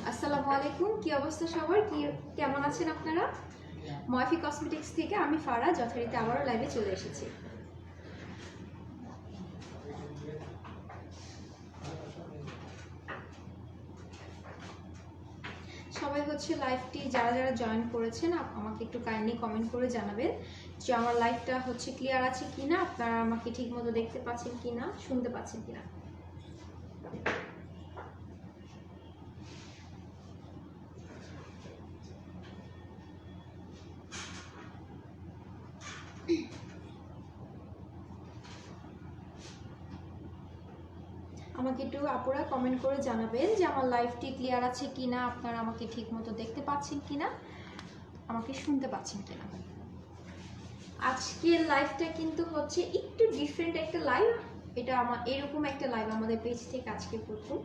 আসসালামু আলাইকুম, কি অবস্থা সবার? কেমন আছেন আপনারা? ময়ফি কসমেটিক্স থেকে আমি ফারা যথারীতি আবারও লাইভে চলে এসেছি। সবাই হচ্ছে লাইভটি যারা যারা জয়েন করেছেন আমাকে একটু কাইন্ডলি কমেন্ট করে জানাবেন যে আমার লাইভটা হচ্ছে ক্লিয়ার আছে কিনা, আপনারা আমাকে ঠিকমতো দেখতে পাচ্ছেন কিনা, শুনতে পাচ্ছেন কিনা। আমাকে একটু আপুরা কমেন্ট করে জানাবেন যে আমার লাইভটি ক্লিয়ার আছে কিনা, আপনারা আমাকে ঠিকমতো দেখতে পাচ্ছেন কিনা, আমাকে শুনতে পাচ্ছেন কিনা। আজকের লাইভটা কিন্তু হচ্ছে একটু ডিফারেন্ট একটা লাইভ। এটা আমার এরকম একটা লাইভ আমাদের পেজ থেকে আজকে প্রথম।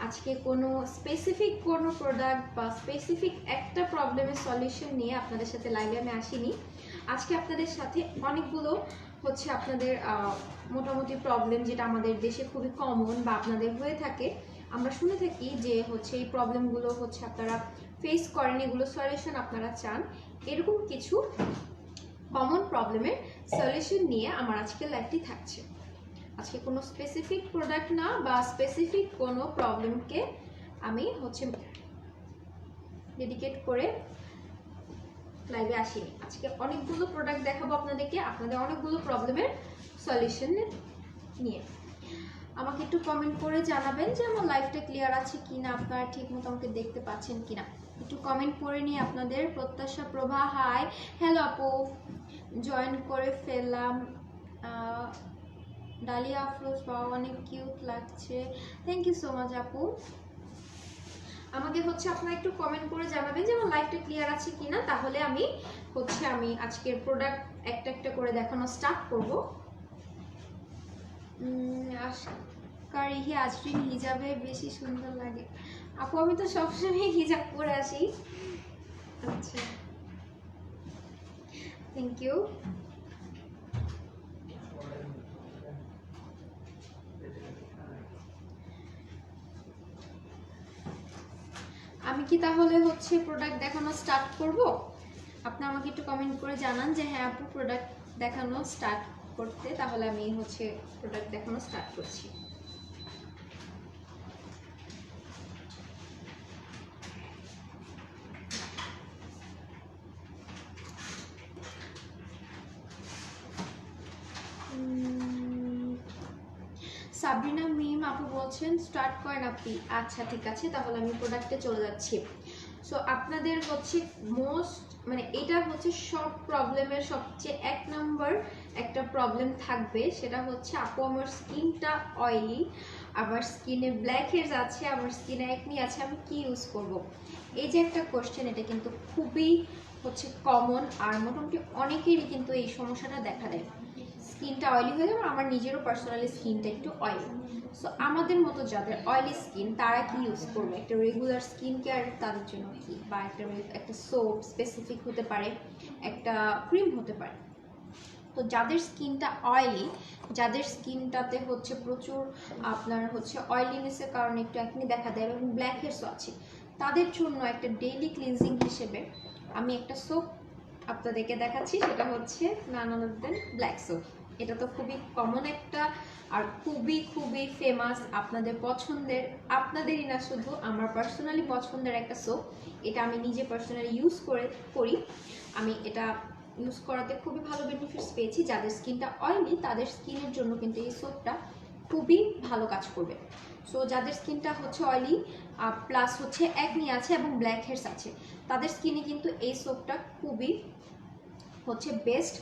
আজকে কোনো স্পেসিফিক কোনো প্রোডাক্ট বা স্পেসিফিক একটা প্রবলেমের সলিউশন নিয়ে আপনাদের সাথে লাইভে আমি আসিনি। আজকে আপনাদের সাথে অনেকগুলো হচ্ছে আপনাদের মোটামুটি প্রবলেম যেটা আমাদের দেশে খুবই কমন বা আপনাদের হয়ে থাকে, আমরা শুনে থাকি যে হচ্ছে এই প্রবলেমগুলো হচ্ছে আপনারা ফেস করেন, এগুলো সলিউশন আপনারা চান, এরকম কিছু কমন প্রবলেমের সলিউশন নিয়ে আমার আজকের লাইভটি থাকছে। আজকে কোনো স্পেসিফিক প্রোডাক্ট না বা স্পেসিফিক কোনো প্রবলেমকে আমি হচ্ছে ডেডিকেট করে লাইভে আসিনি। আজকে অনেকগুলো প্রোডাক্ট দেখাবো আপনাদেরকে, আপনাদের অনেকগুলো প্রবলেমের সলিউশন নিয়ে। আমাকে একটু কমেন্ট করে জানাবেন যে আমার লাইভটা ক্লিয়ার আছে কিনা, আপনারা ঠিক মতো আমাকে দেখতে পাচ্ছেন কিনা। একটু কমেন্ট করে নিয়ে আপনাদের। প্রত্যাশা প্রভা হাই, হ্যালো আপু, জয়েন করে ফেললাম। ডালিয়া আফরোজ, পাওয়া অনেক কিউট লাগছে, থ্যাংক ইউ সো মাচ আপু। আমাকে হচ্ছে আপনারা একটু কমেন্ট করে জানাবেন যে আমার লাইভটা ক্লিয়ার আছে কিনা, তাহলে আমি আজকের প্রোডাক্ট একটা একটা করে দেখানো স্টার্ট করবো। আজরিন হিজাবে বেশি সুন্দর লাগে আপু, আমি তো সবসময় হিজাব পরে আসি। আচ্ছা, থ্যাংক ইউ। আমি কি তাহলে হচ্ছে প্রোডাক্ট দেখানো স্টার্ট করব? আপনি আমাকে একটু কমেন্ট করে জানান যে হ্যাঁ আপু প্রোডাক্ট দেখানো স্টার্ট করতে, তাহলে আমি হচ্ছে প্রোডাক্ট দেখানো স্টার্ট করছি। সাবরিনা মিম আপু বলছেন স্টার্ট করেন আপনি। আচ্ছা ঠিক আছে, তাহলে আমি প্রোডাক্টে চলে যাচ্ছি। সো আপনাদের হচ্ছে এটা হচ্ছে সব প্রবলেমের সবচেয়ে এক নম্বর একটা প্রবলেম থাকবে, সেটা হচ্ছে আপু আমার স্কিনটা অয়েলি, আমার স্কিনে ব্ল্যাক হেডস আছে, আমার স্কিনে একনি আছে, আমি কি ইউজ করব? এই যে একটা কোশ্চেন, এটা কিন্তু খুবই হচ্ছে কমন, আর মোটামুটি অনেকেরই কিন্তু এই সমস্যাটা দেখা দেয়। স্কিনটা অয়েলি হয়ে যাবে, আমার নিজেরও পার্সোনালি স্কিনটা একটু অয়েলি। সো আমাদের মতো যাদের অয়েলি স্কিন তারা কি ইউজ করবে? একটা রেগুলার স্কিন কেয়ার তাদের জন্য কি, বা একটা সোপ স্পেসিফিক হতে পারে, একটা ক্রিম হতে পারে। তো যাদের স্কিনটা অয়েলি, যাদের স্কিনটাতে হচ্ছে প্রচুর আপনার হচ্ছে অয়েলিনেসের কারণে একটু একনি দেখা দেয় এবং ব্ল্যাক হেডসও আছে, তাদের জন্য একটা ডেইলি ক্লিনজিং হিসেবে আমি একটা সোপ আপনাদেরকে দেখাচ্ছি, সেটা হচ্ছে নান আদার দেন ব্ল্যাক সোপ। এটা তো খুবই কমন একটা আর খুবই খুবই ফেমাস, আপনাদের পছন্দের, আপনাদেরই না শুধু আমার পার্সোনালি পছন্দের একটা সোপ। এটা আমি নিজে পার্সোনালি ইউজ করি। আমি এটা ইউজ করাতে খুবই ভালো বেনিফিটস পেয়েছি। যাদের স্কিনটা অয়েলি তাদের স্কিনের জন্য কিন্তু এই সোপটা খুবই ভালো কাজ করবে। সো যাদের স্কিনটা হচ্ছে অয়েলি প্লাস হচ্ছে একনি আছে এবং ব্ল্যাক হেডস আছে, তাদের স্কিনে কিন্তু এই সোপটা খুবই হচ্ছে বেস্ট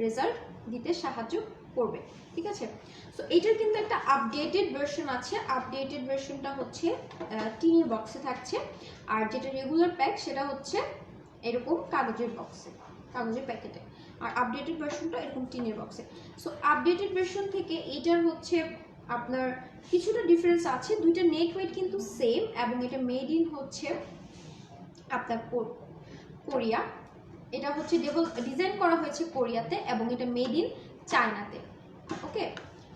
রেজাল্ট দিতে সাহায্য করবে। ঠিক আছে, সো এইটার কিন্তু একটা আপডেটেড ভার্সন আছে। আপডেটেড ভার্সনটা হচ্ছে টিনের বক্সে থাকছে, আর যেটা রেগুলার প্যাক সেটা হচ্ছে এরকম কাগজের বক্সে, কাগজের প্যাকেটে, আর আপডেটেড ভার্সনটা এরকম টিনের বক্সে। সো আপডেটেড ভার্সন থেকে এইটার হচ্ছে আপনার কিছুটা ডিফারেন্স আছে। দুইটা নেট ওয়েট কিন্তু সেম, এবং এটা মেড ইন হচ্ছে আপনার কোরিয়া। এটা হচ্ছে ডিজাইন করা হয়েছে কোরিয়াতে এবং এটা মেড ইন চায়নাতে। ওকে,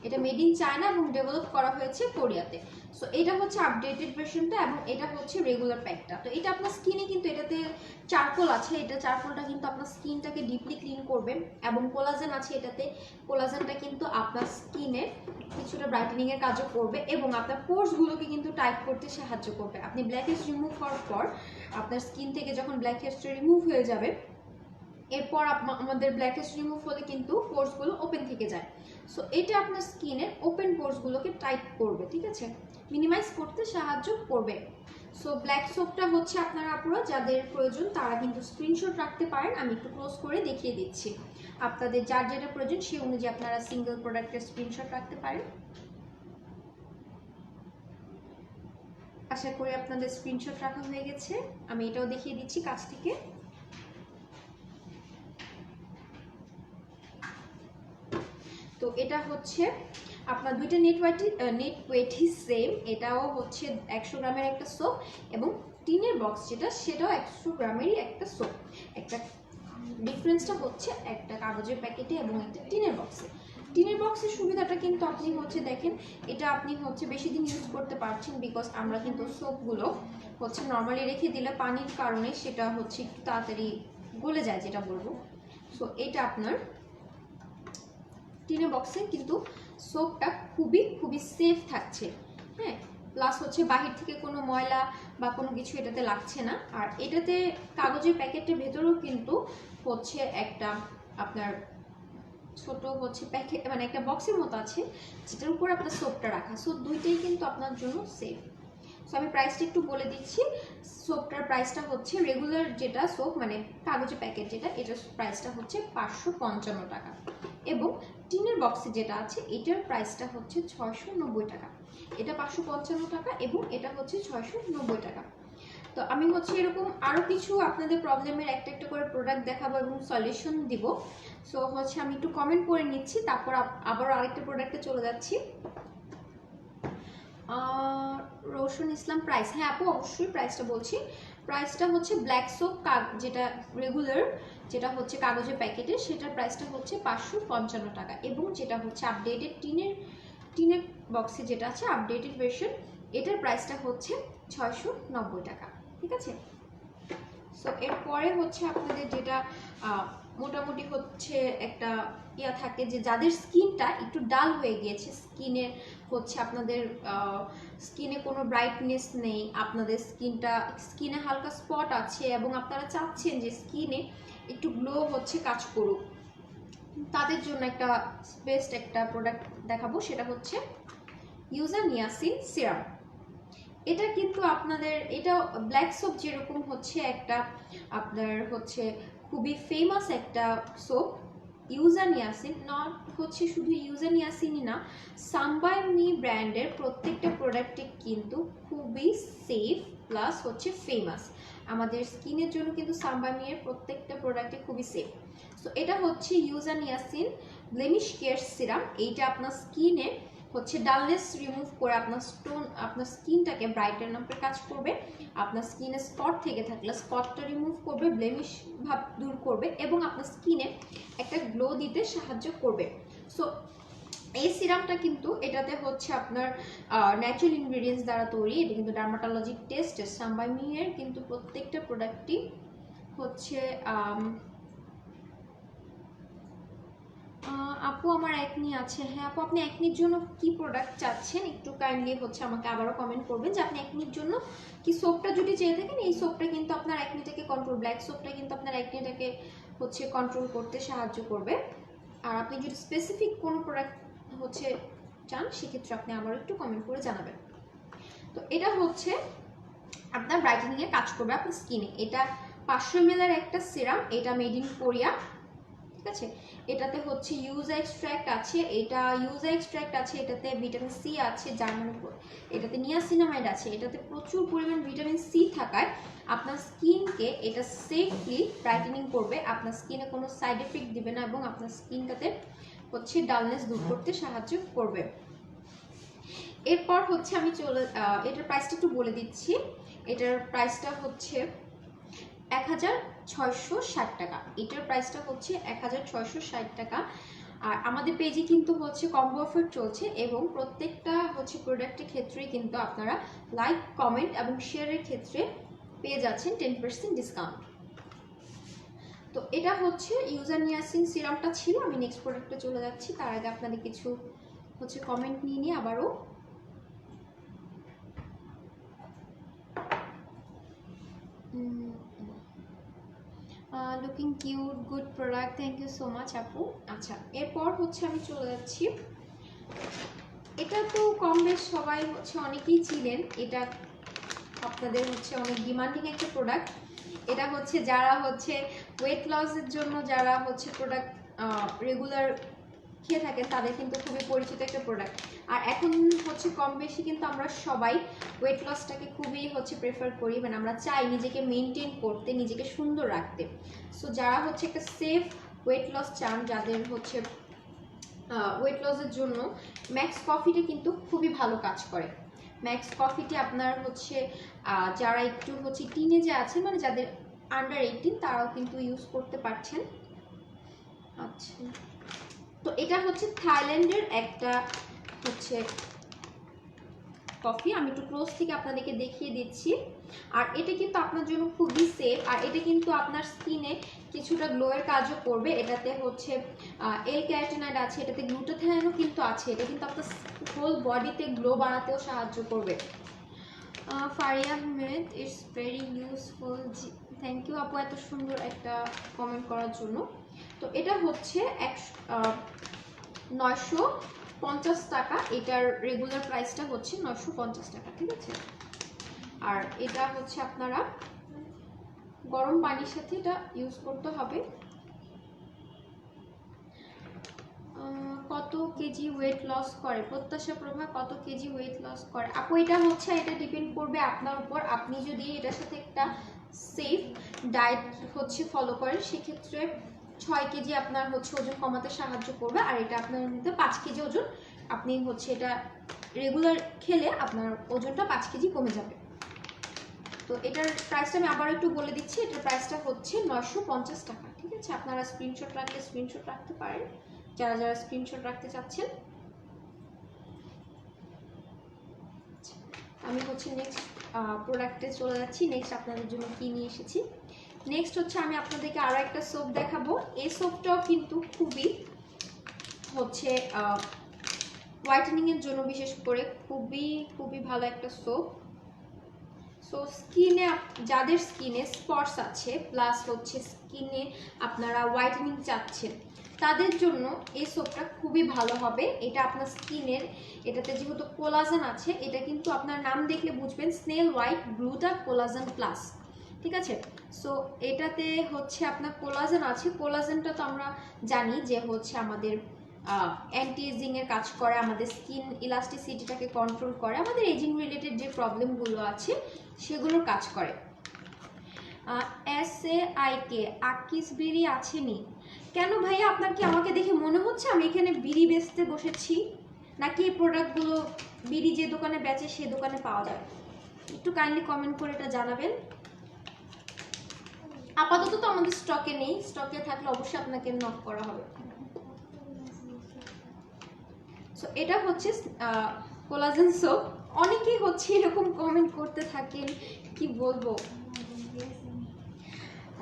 এটা মেড ইন চায়না এবং ডেভেলপ করা হয়েছে কোরিয়াতে। সো এটা হচ্ছে আপডেটেড ভার্সনটা এবং এটা হচ্ছে রেগুলার প্যাকটা। তো এটা আপনার স্কিনে কিন্তু এটাতে চারকোল আছে, এটা চারকোলটা কিন্তু আপনার স্কিনটাকে ডিপলি ক্লিন করবে এবং কোলাজেন আছে এটাতে, কোলাজেনটা কিন্তু আপনার স্কিনে কিছুটা ব্রাইটেনিং এর কাজও করবে এবং আপনার পোর্সগুলোকে কিন্তু টাইট করতে সাহায্য করবে। আপনি ব্ল্যাক হেডস রিমুভ করার পর আপনার স্কিন থেকে যখন ব্ল্যাক হেডসটা রিমুভ হয়ে যাবে, এরপর আমাদের ব্ল্যাক হেডস রিমুভ হলে কিন্তু পোর্সগুলো ওপেন থেকে যায়। সো এটা আপনার স্কিনের ওপেন পোর্সগুলোকে টাইট করবে, ঠিক আছে, মিনিমাইজ করতে সাহায্য করবে। সো ব্ল্যাক সোপটা হচ্ছে আপনারা আপুরা যাদের প্রয়োজন তারা কিন্তু স্ক্রিনশট রাখতে পারেন, আমি একটু ক্লোজ করে দেখিয়ে দিচ্ছি। আপনাদের যার যেটা প্রয়োজন সেই অনুযায়ী আপনারা সিঙ্গেল প্রোডাক্টের স্ক্রিনশট রাখতে পারেন। আশা করি আপনাদের স্ক্রিনশট রাখা হয়ে গেছে। আমি এটাও দেখিয়ে দিচ্ছি কাছ থেকে। তো এটা হচ্ছে আপনার দুইটা নেট ওয়েটই সেম, এটাও হচ্ছে 100 গ্রামের একটা সোপ এবং টিনের বক্স যেটা সেটাও 100 গ্রামেরই একটা সোপ। একটা ডিফারেন্সটা হচ্ছে একটা কাগজের প্যাকেটে এবং একটা টিনের বক্সে। টিনের বক্সের সুবিধাটা কিন্তু আপনি হচ্ছে দেখেন এটা আপনি হচ্ছে বেশি দিন ইউজ করতে পারছেন, বিকজ আমরা কিন্তু সোপগুলো হচ্ছে নর্মালি রেখে দিলে পানির কারণে সেটা হচ্ছে একটু তাড়াতাড়ি গলে যায় যেটা বলবো। সো এটা আপনার টিনের বক্সে কিন্তু সোপটা খুবই সেফ থাকছে, হ্যাঁ, প্লাস হচ্ছে বাহির থেকে কোনো ময়লা বা কোনো কিছু এটাতে লাগছে না। আর এটাতে কাগজের প্যাকেটের ভেতরেও কিন্তু হচ্ছে একটা আপনার ছোট হচ্ছে প্যাকেট মানে একটা বক্সের মতো আছে যেটার উপর আপনার সোপটা রাখা। সো দুইটাই কিন্তু আপনার জন্য সেফ। সো আমি প্রাইসটা একটু বলে দিচ্ছি। সোপটার প্রাইসটা হচ্ছে রেগুলার যেটা সোপ মানে কাগজের প্যাকেট যেটা, এটার প্রাইসটা হচ্ছে 555 টাকা এবং টিনের বক্সে যেটা আছে এটার প্রাইসটা হচ্ছে 690 টাকা। এটা 555 টাকা এবং এটা হচ্ছে 690 টাকা। তো আমি হচ্ছে এরকম আরও কিছু আপনাদের প্রবলেমের একটা একটা করে প্রোডাক্ট দেখাবো এবং সলিউশন দিব। সো হচ্ছে আমি একটু কমেন্ট করে নিচ্ছি, তারপর আবারও আরেকটা প্রোডাক্টে চলে যাচ্ছি। রোশন ইসলাম প্রাইস, হ্যাঁ আপু অবশ্যই প্রাইসটা বলছি। প্রাইসটা হচ্ছে ব্ল্যাক সোপ যেটা রেগুলার যেটা হচ্ছে কাগজের প্যাকেটে সেটার প্রাইসটা হচ্ছে 555 টাকা এবং যেটা হচ্ছে আপডেটেড টিনের বক্সে যেটা আছে আপডেটেড ভার্সন এটার প্রাইসটা হচ্ছে 690 টাকা, ঠিক আছে। সো এরপরে হচ্ছে আপনাদের যেটা মোটামুটি হচ্ছে একটা ইয়া থাকে যে যাদের স্কিনটা একটু ডাল হয়ে গিয়েছে, স্কিনে হচ্ছে আপনাদের স্কিনে কোনো ব্রাইটনেস নেই, আপনাদের স্কিনে হালকা স্পট আছে এবং আপনারা চাচ্ছেন যে স্কিনে একটু গ্লো হচ্ছে কাজ করুক, তাদের জন্য একটা বেস্ট একটা প্রোডাক্ট দেখাবো, সেটা হচ্ছে ইউজা নিয়াসিন সিরাম। এটা কিন্তু আপনাদের এটা ব্ল্যাক সোপ যেরকম হচ্ছে একটা আপনার হচ্ছে খুবই ফেমাস একটা সোপ, ইউজা নিয়াসিন নট হচ্ছে শুধু ইউজা নিয়াসিনই না, সাম্বাইমি ব্র্যান্ডের প্রত্যেকটা প্রোডাক্টে কিন্তু খুবই সেফ প্লাস হচ্ছে ফেমাস। আমাদের স্কিনের জন্য কিন্তু সাম্বাইমির প্রত্যেকটা প্রোডাক্টে খুবই সেফ। সো এটা হচ্ছে ইউজা নিয়াসিন ব্লেমিশ কেয়ার সিরাম। এইটা আপনার স্কিনে হচ্ছে ডালনেস রিমুভ করে আপনার স্কিনটাকে ব্রাইটেন আপের কাজ করবে, আপনার স্কিনে স্পট থেকে থাকলে স্পটটা রিমুভ করবে, ব্লেমিশ ভাব দূর করবে এবং আপনার স্কিনে একটা গ্লো দিতে সাহায্য করবে। সো এই সিরামটা কিন্তু এটাতে হচ্ছে আপনার ন্যাচারাল ইনগ্রেডিয়েন্টস দ্বারা তৈরি, এটা কিন্তু ডার্মাটোলজি টেস্টেড। সাম্বাইমির কিন্তু প্রত্যেকটা প্রোডাক্টই হচ্ছে আপু আমার একনি আছে, হ্যাঁ আপু আপনি একনির জন্য কি প্রোডাক্ট চাচ্ছেন একটু কাইন্ডলি হচ্ছে আমাকে আবারও কমেন্ট করবেন যে আপনি একনির জন্য কি সোপটা যদি চেয়ে থাকেন। এই সোপটা কিন্তু আপনার একনিটাকে কন্ট্রোল, ব্ল্যাক সোপটা কিন্তু আপনার একনিটাকে হচ্ছে কন্ট্রোল করতে সাহায্য করবে। আর আপনি যদি স্পেসিফিক কোনো প্রোডাক্ট হচ্ছে চান সেক্ষেত্রে আপনি আবারও একটু কমেন্ট করে জানাবেন। তো এটা হচ্ছে আপনার ব্রাইটেনিংয়ে কাজ করবে আপনার স্কিনে। এটা 500 ml একটা সিরাম, এটা মেড ইন কোরিয়া, ঠিক আছে। এটাতে হচ্ছে ইউজা এক্সট্র্যাক্ট আছে, এটাতে ভিটামিন সি আছে, যার মানে এটাতে নিয়াসিনামাইড আছে, এটাতে প্রচুর পরিমাণ ভিটামিন সি থাকায় আপনার স্কিনকে এটা সেফলি ব্রাইটেনিং করবে, আপনার স্কিনে কোনো সাইড এফেক্ট দিবে না এবং আপনার স্কিনটাতে হচ্ছে ডালনেস দূর করতে সাহায্য করবে। এরপর হচ্ছে আমি এটার প্রাইসটা একটু বলে দিচ্ছি। এটার প্রাইসটা হচ্ছে 1660 টাকা। এটার প্রাইসটা হচ্ছে 1660 টাকা। আর আমাদের পেজে কিন্তু হচ্ছে কম্বো অফার চলছে এবং প্রত্যেকটা হচ্ছে প্রোডাক্টের ক্ষেত্রেই কিন্তু আপনারা লাইক, কমেন্ট এবং শেয়ারের ক্ষেত্রে পেয়ে যাচ্ছেন 10% ডিসকাউন্ট। তো এটা হচ্ছে ইউজার নিয়াসিন সিরামটা ছিল। আমি নেক্সট প্রোডাক্টে চলে যাচ্ছি, তার আগে আপনাদের কিছু হচ্ছে কমেন্ট নিয়ে আবারও। Looking cute, good product, thank you so much আপু। আচ্ছা, এরপর হচ্ছে আমি চলে যাচ্ছি, এটা তো কম বেশ সবাই হচ্ছে অনেকেই ছিলেন, এটা আপনাদের হচ্ছে অনেক ডিমান্ডিং একটা প্রোডাক্ট। এটা হচ্ছে যারা হচ্ছে ওয়েট লসের জন্য যারা হচ্ছে প্রোডাক্ট রেগুলার খেয়ে থাকেন তাদের কিন্তু খুবই পরিচিত একটা প্রোডাক্ট। আর এখন হচ্ছে কম বেশি কিন্তু আমরা সবাই ওয়েট লসটাকে খুবই হচ্ছে প্রেফার করি, মানে আমরা চাই নিজেকে মেনটেন করতে, নিজেকে সুন্দর রাখতে। সো যারা হচ্ছে একটা সেফ ওয়েট লস চান, যাদের হচ্ছে ওয়েট লসের জন্য ম্যাক্স কফিটা কিন্তু খুবই ভালো কাজ করে। ম্যাক্স কফিটি আপনার হচ্ছে যারা একটু হচ্ছে টিনেজে আছে, মানে যাদের আন্ডার 18 তারাও কিন্তু ইউজ করতে পারছেন। আচ্ছা, তো এটা হচ্ছে থাইল্যান্ডের একটা হচ্ছে কফি, আমি একটু ক্লোজ থেকে আপনাদেরকে দেখিয়ে দিচ্ছি। আর এটা কিন্তু আপনার জন্য খুবই সেফ, আর এটা কিন্তু আপনার স্কিনে কিছুটা গ্লোয়ের কাজও করবে। এটাতে হচ্ছে এল ক্যারোটিনয়েড আছে, এটাতে গ্লুটাথায়োনও কিন্তু আছে, এটা কিন্তু আপনার হোল বডিতে গ্লো বাড়াতেও সাহায্য করবে। Faria Ahmed, it's very useful. Thank you আপু এত সুন্দর একটা কমেন্ট করার জন্য। তো এটা হচ্ছে 950 টাকা, এটার রেগুলার প্রাইসটা হচ্ছে 950 টাকা, ঠিক আছে। আর এটা হচ্ছে আপনারা গরম পানির সাথে এটা ইউজ করতে হবে। কত কেজি ওয়েট লস করে প্রত্যাশা প্রভা, কত কেজি ওয়েট লস করে আপু? এটা হচ্ছে এটা ডিপেন্ড করবে আপনার উপর। আপনি যদি এটার সাথে একটা সেফ ডায়েট হচ্ছে ফলো করেন, সেক্ষেত্রে 6 কেজি আপনার হচ্ছে ওজন কমাতে সাহায্য করবে। আর এটা আপনার মধ্যে 5 কেজি ওজন, আপনি হচ্ছে এটা রেগুলার খেলে আপনার ওজনটা 5 কেজি কমে যাবে। তো এটার প্রাইসটা আমি আবার একটু বলে দিচ্ছি, এটার প্রাইসটা হচ্ছে 950 টাকা, ঠিক আছে। আপনারা স্ক্রিনশট রাখলে স্ক্রিনশট রাখতে পারেন, যারা যারা স্ক্রিনশট রাখতে চাচ্ছেন। আমি হচ্ছে নেক্সট প্রোডাক্টে চলে যাচ্ছি। নেক্সট আপনাদের জন্য কি নিয়ে এসেছি, নেক্সট হচ্ছে আমি আপনাদেরকে আরও একটা সোপ দেখাবো। এই সোপটাও কিন্তু খুবই হচ্ছে হোয়াইটেনিংয়ের জন্য বিশেষ করে খুবই ভালো একটা সোপ। সো স্কিনে যাদের স্কিনে স্পটস আছে প্লাস হচ্ছে স্কিনে আপনারা হোয়াইটেনিং চাচ্ছেন, তাদের জন্য এই সোপটা খুবই ভালো হবে। এটা আপনার স্কিনের, এটাতে যেহেতু কোলাজেন আছে, এটা কিন্তু আপনার নাম দেখলে বুঝবেন স্নেল হোয়াইট গ্লুটা কোলাজেন প্লাস, ঠিক আছে। সো এটাতে হচ্ছে আপনার কোলাজেন আছে। কোলাজেনটা তো আমরা জানি যে হচ্ছে আমাদের অ্যান্টি এজিংয়ের কাজ করে, আমাদের স্কিন ইলাস্টিসিটিটাকে কন্ট্রোল করে, আমাদের এজিং রিলেটেড যে প্রবলেমগুলো আছে সেগুলোর কাজ করে। SAIK আকিস বিড়ি আছেনি কেন ভাইয়া? আপনার কি আমাকে দেখে মনে হচ্ছে আমি এখানে বিড়ি বেচতে বসেছি, নাকি এই প্রোডাক্টগুলো বিড়ি যে দোকানে বেচে সে দোকানে পাওয়া যায়? একটু কাইন্ডলি কমেন্ট করে এটা জানাবেন। আপাতত তো আমাদের স্টকে নেই, স্টকে থাকলে অবশ্যই আপনাকে নক করা হবে। সো এটা হচ্ছে কোলাজেন সোপ। অনেকেই হচ্ছে এরকম কমেন্ট করতে থাকেন, কি বলবো।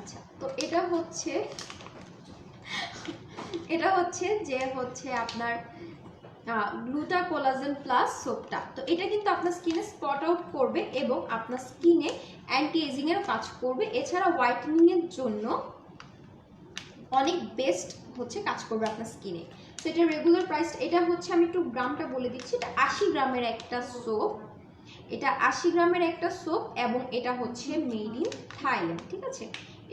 আচ্ছা, তো এটা হচ্ছে যে হচ্ছে আপনার গ্লুটা কোলাজেন প্লাস সোপটা। তো এটা কিন্তু আপনার স্কিনে স্পট আউট করবে এবং আপনার স্কিনে অ্যান্টি এজিং এর কাজ করবে, এছাড়া হোয়াইটেনিং এর জন্য অনেক বেস্ট হচ্ছে কাজ করবে আপনার স্কিনে। তো এটা রেগুলার প্রাইস, এটা হচ্ছে আমি একটু গ্রামটা বলে দিচ্ছি, এটা 80 গ্রামের একটা সোপ, এটা 80 গ্রামের একটা সোপ এবং এটা হচ্ছে মেড ইন থাইল্যান্ড, ঠিক আছে।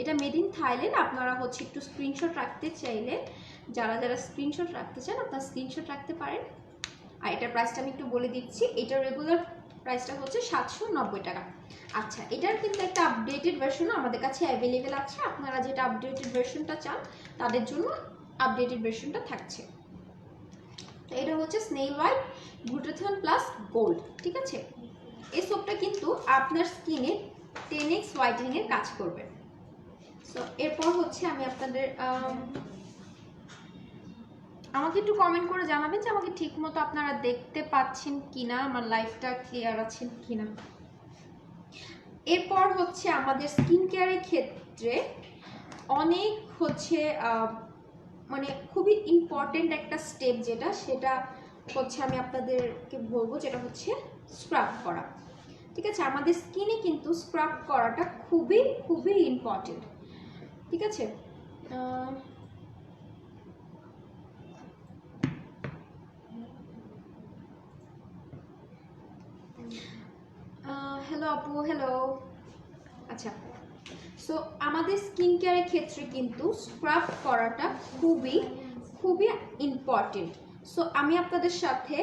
এটা মেড ইন থাইল্যান্ড। আপনারা হচ্ছে একটু স্ক্রিনশট রাখতে চাইলে, যারা যারা স্ক্রিনশট রাখতে চান আপনারা স্ক্রিনশট রাখতে পারেন। আর এটার প্রাইসটা আমি একটু বলে দিচ্ছি, এটার রেগুলার প্রাইসটা হচ্ছে 790 টাকা। আচ্ছা, এটার কিন্তু একটা আপডেটেড ভার্সনও আমাদের কাছে অ্যাভেলেবেল আছে। আপনারা যেটা আপডেটেড ভার্সনটা চান তাদের জন্য আপডেটেড ভার্সনটা থাকছে। তো এটা হচ্ছে snail white glutathione plus gold, ঠিক আছে। এই সোপটা কিন্তু আপনার স্কিনে 10x হোয়াইটেনিং এর কাজ করবে। সো এরপর হচ্ছে আমি আপনাদের আমাকে একটু কমেন্ট করে জানাবেন যে আমাকে ঠিক মতো আপনারা দেখতে পাচ্ছেন কিনা, আমার লাইফটা ক্লিয়ার আছেন কিনা। এরপর হচ্ছে আমাদের স্কিন কেয়ারের ক্ষেত্রে অনেক হচ্ছে মানে খুবই ইম্পর্টেন্ট একটা স্টেপ যেটা, সেটা হচ্ছে আমি আপনাদেরকে বলবো, যেটা হচ্ছে স্ক্রাব করা। ঠিক আছে, আমাদের স্কিনে কিন্তু স্ক্রাব করাটা খুবই খুবই ইম্পর্টেন্ট। ঠিক আছে, হ্যালো আপু, হ্যালো। আচ্ছা, সো আমাদের স্কিন কেয়ারের ক্ষেত্রে কিন্তু স্ক্রাব করাটা খুবই খুবই ইম্পর্টেন্ট। সো আমি আপনাদের সাথে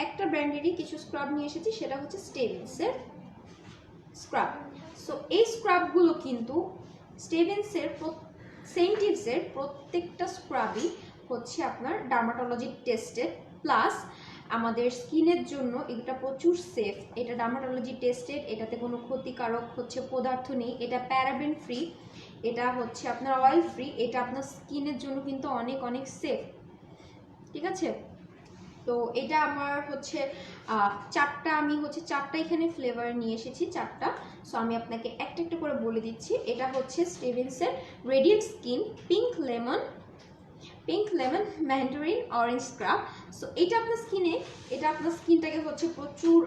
একটা ব্র্যান্ডেরই কিছু স্ক্রাব নিয়ে এসেছি, সেটা হচ্ছে স্টেভেন্সের স্ক্রাব। সো এই স্ক্রাবগুলো কিন্তু স্টেভেন্সের সেন্টিভসের প্রত্যেকটা স্ক্রাবই হচ্ছে আপনার ডার্মাটোলজি টেস্টেড, প্লাস আমাদের স্কিনের জন্য এটা প্রচুর সেফ। এটা ডার্মাটোলজি টেস্টেড, এটাতে কোনো ক্ষতিকারক হচ্ছে পদার্থ নেই, এটা প্যারাবেন ফ্রি, এটা হচ্ছে আপনার অয়েল ফ্রি, এটা আপনার স্কিনের জন্য কিন্তু অনেক অনেক সেফ। ঠিক আছে, তো এটা আমার হচ্ছে চারটা, আমি হচ্ছে চারটা এখানে ফ্লেভার নিয়ে এসেছি, চারটা। সো আমি আপনাকে একটা একটা করে বলে দিচ্ছি। এটা হচ্ছে স্টেভেন্সের radiant skin pink lemon mandarin orange scrub. So এটা আপনার স্কিনটাকে হচ্ছে প্রচুর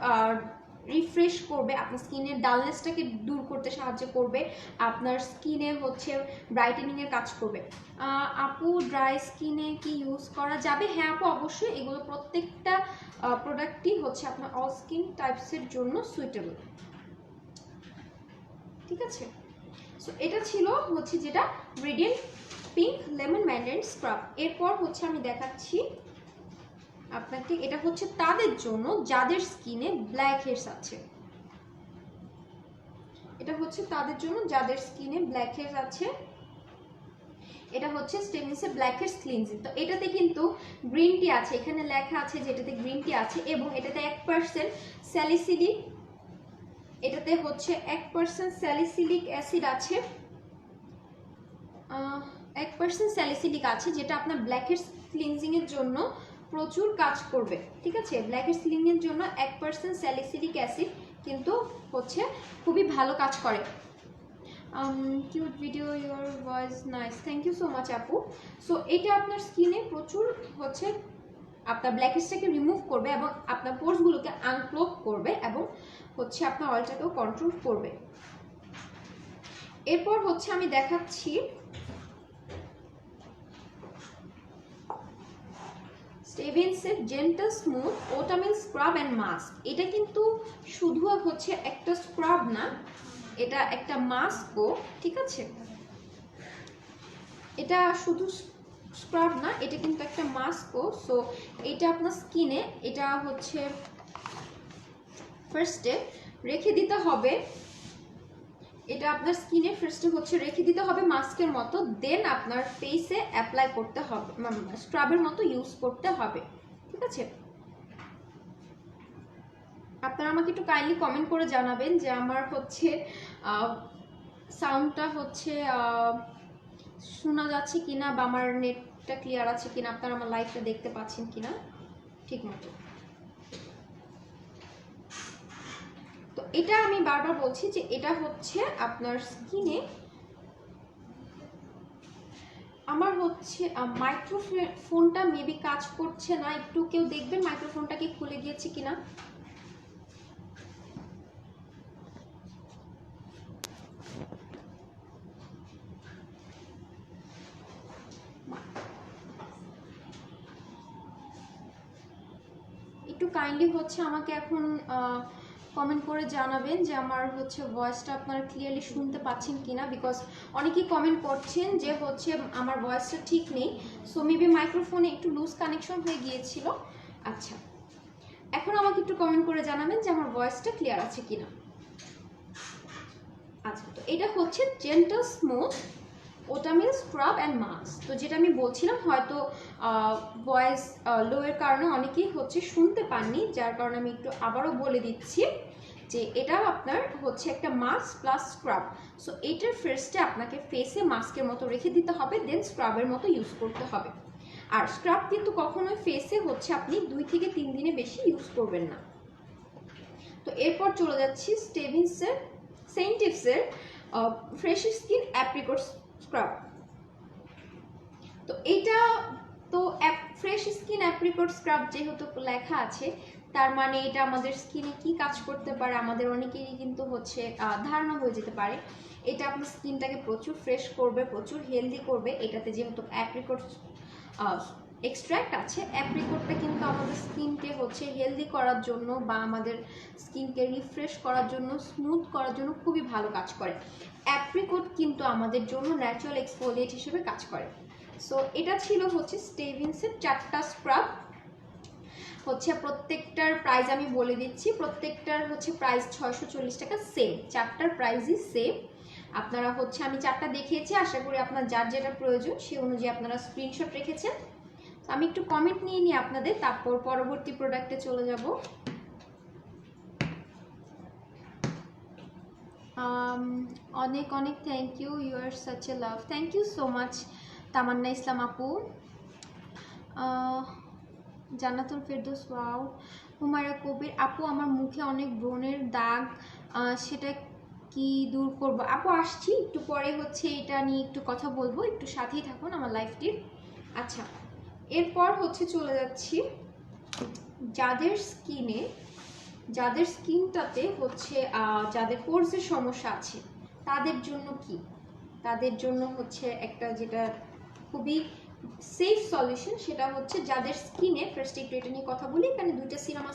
রিফ্রেশ করবে, আপনার স্কিনের ডালনেসটাকে দূর করতে সাহায্য করবে, আপনার স্কিনে হচ্ছে ব্রাইটেনিংয়ের কাজ করবে। আপু ড্রাই স্কিনে কি ইউজ করা যাবে? হ্যাঁ আপু, অবশ্যই। এগুলো প্রত্যেকটা প্রোডাক্টই হচ্ছে আপনার অল স্কিন টাইপসের জন্য সুইটেবল। ঠিক আছে, সো এটা ছিল হচ্ছে যেটা radiant pink lemon Mandarin scrub. এরপর হচ্ছে আমি দেখাচ্ছি আপনাকে, এটা হচ্ছে তাদের জন্য যাদের স্কিনে ব্ল্যাক হেডস আছে। এটা হচ্ছে তাদের জন্য যাদের স্কিনে ব্ল্যাক হেডস আছে। এটা হচ্ছে স্টেভেন্সের ব্ল্যাক হেডস ক্লিনজিং। তো এটাতে কিন্তু গ্রিন টি আছে, এখানে লেখা আছে যেটাতে গ্রিন টি আছে, এবং এটাতে 1% স্যালিসিলিক, এটাতে হচ্ছে 1% স্যালিসিলিক অ্যাসিড আছে, 1% স্যালিসিলিক আছে, যেটা আপনার ব্ল্যাক হেডস ক্লিনজিং এর জন্য প্রচুর কাজ করবে। ঠিক আছে, ব্ল্যাক হেডস ক্লিনজিং এর জন্য 1% স্যালিসিলিক অ্যাসিড কিন্তু হচ্ছে খুবই ভালো কাজ করে। Cute video, your voice nice, thank you so much আপু। সো এটা আপনার স্কিনে প্রচুর হচ্ছে আপনার ব্ল্যাক হেডসটাকে রিমুভ করবে, এবং আপনার পোর্সগুলোকে আনক্লোগ করবে, এবং হচ্ছে আপনার অয়েলটাকেও কন্ট্রোল করবে। এরপর হচ্ছে আমি দেখাচ্ছি স্টেভেন্সের gentle smooth oatmeal scrub and mask. এটা কিন্তু শুধু হচ্ছে একটা স্ক্রাব না, এটা একটা মাস্কও। ঠিক আছে, এটা শুধু স্ক্রাব না, এটা কিন্তু একটা মাস্কও। সো এটা আপনার স্কিনে, এটা হচ্ছে ফার্স্টে রেখে দিতে হবে, এটা আপনার স্কিনে ফার্স্টে হচ্ছে রেখে দিতে হবে মাস্কের মতো, দেন আপনার ফেসে অ্যাপ্লাই করতে হবে, স্ক্রাবের মতো ইউজ করতে হবে। ঠিক আছে, আপনারা আমাকে একটু কাইন্ডলি কমেন্ট করে জানাবেন যে আমার হচ্ছে সাউন্ডটা হচ্ছে শোনা যাচ্ছে কিনা, বা আমার নেটটা ক্লিয়ার আছে কিনা, আপনারা আমার লাইভটা দেখতে পাচ্ছেন কিনা ঠিক মতো। তো এটা আমি বারবার বলছি যে এটা হচ্ছে আপনার স্কিনে, আমার হচ্ছে মাইক্রোফোনটা মেবি কাজ করছে না, একটু কেউ দেখবেন মাইক্রোফোনটা কি খুলে গিয়েছে কিনা। একটু কাইন্ডলি হচ্ছে আমাকে এখন কমেন্ট করে জানাবেন যে আমার হচ্ছে ভয়েসটা আপনারা ক্লিয়ারলি শুনতে পাচ্ছেন কিনা, বিকজ অনেকেই কমেন্ট করছেন যে হচ্ছে আমার ভয়েসটা ঠিক নেই। সো মেবি মাইক্রোফোনে একটু লুজ কানেকশন হয়ে গিয়েছিল। আচ্ছা, এখন আমাকে একটু কমেন্ট করে জানাবেন যে আমার ভয়েসটা ক্লিয়ার আছে কিনা। আচ্ছা, তো এটা হচ্ছে gentle smooth oatmeal scrub and mask. তো যেটা আমি বলছিলাম, হয়তো ভয়েস লো এর কারণে অনেকেই হচ্ছে শুনতে পাননি, যার কারণে আমি একটু আবারও বলে দিচ্ছি যে এটা আপনার হচ্ছে একটা মাস্ক প্লাস স্ক্রাব। সো এটার ফার্স্টে আপনাকে ফেসে মাস্কের মতো রেখে দিতে হবে, দেন স্ক্রাবের মতো ইউজ করতে হবে। আর স্ক্রাব কিন্তু কখনোই ফেসে হচ্ছে আপনি 2 থেকে 3 দিনে বেশি ইউজ করবেন না। তো এরপর চলে যাচ্ছি সেন্টিভসের ফ্রেশ স্কিন অ্যাপ্রিকট স্ক্রাব। তো এটা তো ফ্রেশ স্কিন অ্যাপ্রিকট স্ক্রাব যেহেতু লেখা আছে, তার মানে এটা আমাদের স্কিনে কি কাজ করতে পারে আমাদের অনেকেরই কিন্তু হচ্ছে ধারণা হয়ে যেতে পারে। এটা আপনার স্কিনটাকে প্রচুর ফ্রেশ করবে, প্রচুর হেলদি করবে। এটাতে যেহেতু অ্যাপ্রিকট এক্সট্র্যাক্ট আছে, অ্যাপ্রিকটটা কিন্তু আমাদের স্কিনকে হচ্ছে হেলদি করার জন্য বা আমাদের স্কিনকে রিফ্রেশ করার জন্য, স্মুথ করার জন্য খুবই ভালো কাজ করে। অ্যাপ্রিকট কিন্তু আমাদের জন্য ন্যাচারাল এক্সফোলিয়েট হিসেবে কাজ করে। সো এটা ছিল হচ্ছে স্টেভিন্সের 4টা স্ক্রাব। হচ্ছে প্রত্যেকটার প্রাইস আমি বলে দিচ্ছি, প্রত্যেকটার হচ্ছে প্রাইস 640 টাকা, সেম 4টার প্রাইসই সেম। আপনারা হচ্ছে আমি 4টা দেখিয়েছি, আশা করি আপনার যার যেটা প্রয়োজন সে অনুযায়ী আপনারা স্ক্রিনশট রেখেছেন। আমি একটু কমেন্ট নিয়ে নিই আপনাদের, তারপর পরবর্তী প্রোডাক্টে চলে যাব। অনেক অনেক thank you, you are such a love. Thank you so much Tamanna Islam আপু। জান্নাতুল ফেরদৌস, ওয়াও। হুমায়রা কবির আপু, আমার মুখে অনেক ব্রণের দাগ, সেটা কি দূর করব? আপু আসছি একটু পরে, হচ্ছে এটা নিয়ে একটু কথা বলবো, একটু সাথেই থাকুন আমার লাইফটির। আচ্ছা, এরপর হচ্ছে চলে যাচ্ছি যাদের স্কিনটাতে হচ্ছে যাদের পোরসের সমস্যা আছে তাদের জন্য কি, তাদের জন্য হচ্ছে একটা যেটা খুবই সেফ সলিউশন, সেটা হচ্ছে যাদের স্কিনে, ফার্স্ট একটু এটা নিয়ে কথা বলি। এখানে দুইটা সিরাম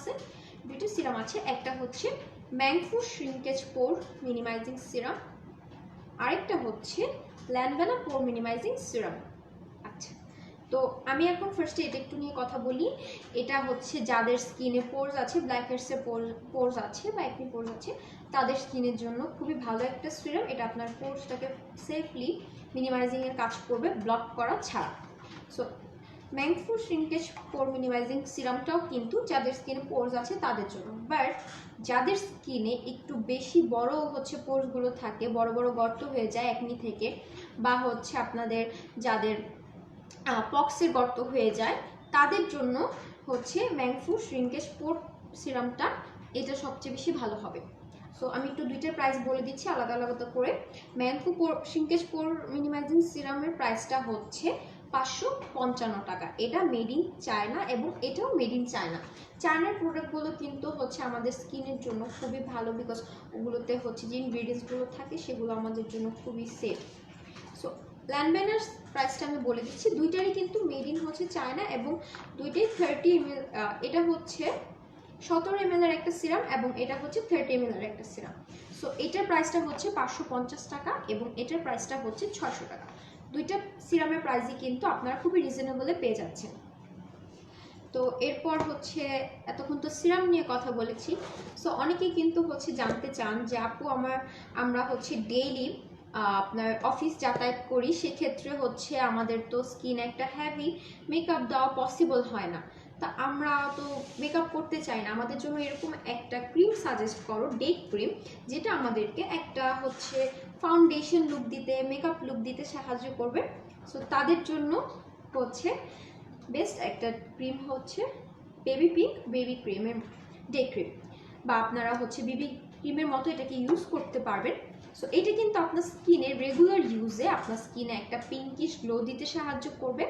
আছে। একটা হচ্ছে ম্যাংফু শ্রিঙ্কেজ পোর মিনিমাইজিং সিরাম, আরেকটা হচ্ছে ল্যানভেনা পোর মিনিমাইজিং সিরাম। আচ্ছা, তো আমি এখন ফার্স্টে এটা একটু নিয়ে কথা বলি। এটা হচ্ছে যাদের স্কিনে পোরস আছে, ব্ল্যাক হেডসের পোরস আছে বা একনি পোরস আছে, তাদের স্কিনের জন্য খুবই ভালো একটা সিরাম। এটা আপনার পোরসটাকে সেফলি মিনিমাইজিংয়ের কাজ করবে, ব্লক করা ছাড়া। সো ম্যাংফু শ্রিঙ্কেজ পোর মিনিমাইজিং সিরামটাও কিন্তু যাদের স্কিনে পোরস আছে তাদের জন্য। বাট যাদের স্কিনে একটু বেশি বড় হচ্ছে পোরসগুলো থাকে, বড় বড় গর্ত হয়ে যায় একনি থেকে, বা হচ্ছে আপনাদের যাদের পক্সের গর্ত হয়ে যায়, তাদের জন্য হচ্ছে ম্যাংফু শ্রিঙ্কেজ পোর সিরামটা, এটা সবচেয়ে বেশি ভালো হবে। সো আমি একটু দুইটার প্রাইস বলে দিচ্ছি আলাদা আলাদা করে। ম্যাংফু শ্রিঙ্কেজ পোর মিনিমাইজিং সিরামের প্রাইসটা হচ্ছে 555 টাকা। এটা মেড ইন চায়না এবং এটাও মেড ইন চায়না। চায়নার প্রোডাক্টগুলো কিন্তু হচ্ছে আমাদের স্কিনের জন্য খুবই ভালো, বিকজ ওগুলোতে হচ্ছে যে ইনগ্রিডিয়েন্টসগুলো থাকে সেগুলো আমাদের জন্য খুবই সেফ। সো ল্যানভেনার প্রাইসটা আমি বলে দিচ্ছি, দুইটারই কিন্তু মেড ইন হচ্ছে চায়না এবং দুইটাই 30 ml। এটা হচ্ছে 17 ml এর একটা সিরাম এবং এটা হচ্ছে 30 ml এর একটা সিরাম। সো এটার প্রাইসটা হচ্ছে 550 টাকা এবং এটার প্রাইসটা হচ্ছে 600 টাকা। দুইটা সিরামের প্রাইসই কিন্তু আপনারা খুবই রিজনেবলে পেয়ে যাচ্ছেন। তো এরপর হচ্ছে এতক্ষণ তো সিরাম নিয়ে কথা বলেছি। সো অনেকেই কিন্তু হচ্ছে জানতে চান যে আপু আমরা হচ্ছে ডেইলি আপনার অফিস যাতায়াত করি, সেক্ষেত্রে হচ্ছে আমাদের তো স্কিন একটা হেভি মেকআপ দেওয়া পসিবল হয় না, তা আমরা তো মেকআপ করতে চাই না, আমাদের জন্য এরকম একটা ক্রিম সাজেস্ট করো, ডে ক্রিম, যেটা আমাদেরকে একটা হচ্ছে ফাউন্ডেশন লুক দিতে, মেকআপ লুক দিতে সাহায্য করবে। সো তাদের জন্য হচ্ছে বেস্ট একটা ক্রিম হচ্ছে বেবি পিঙ্ক বেবি ক্রিমের ডে ক্রিম, বা আপনারা হচ্ছে বেবি ক্রিমের মতো এটাকে ইউজ করতে পারবেন। সো এটা কিন্তু আপনার স্কিনের রেগুলার ইউজে আপনার স্কিনে একটা পিঙ্কিশ গ্লো দিতে সাহায্য করবে।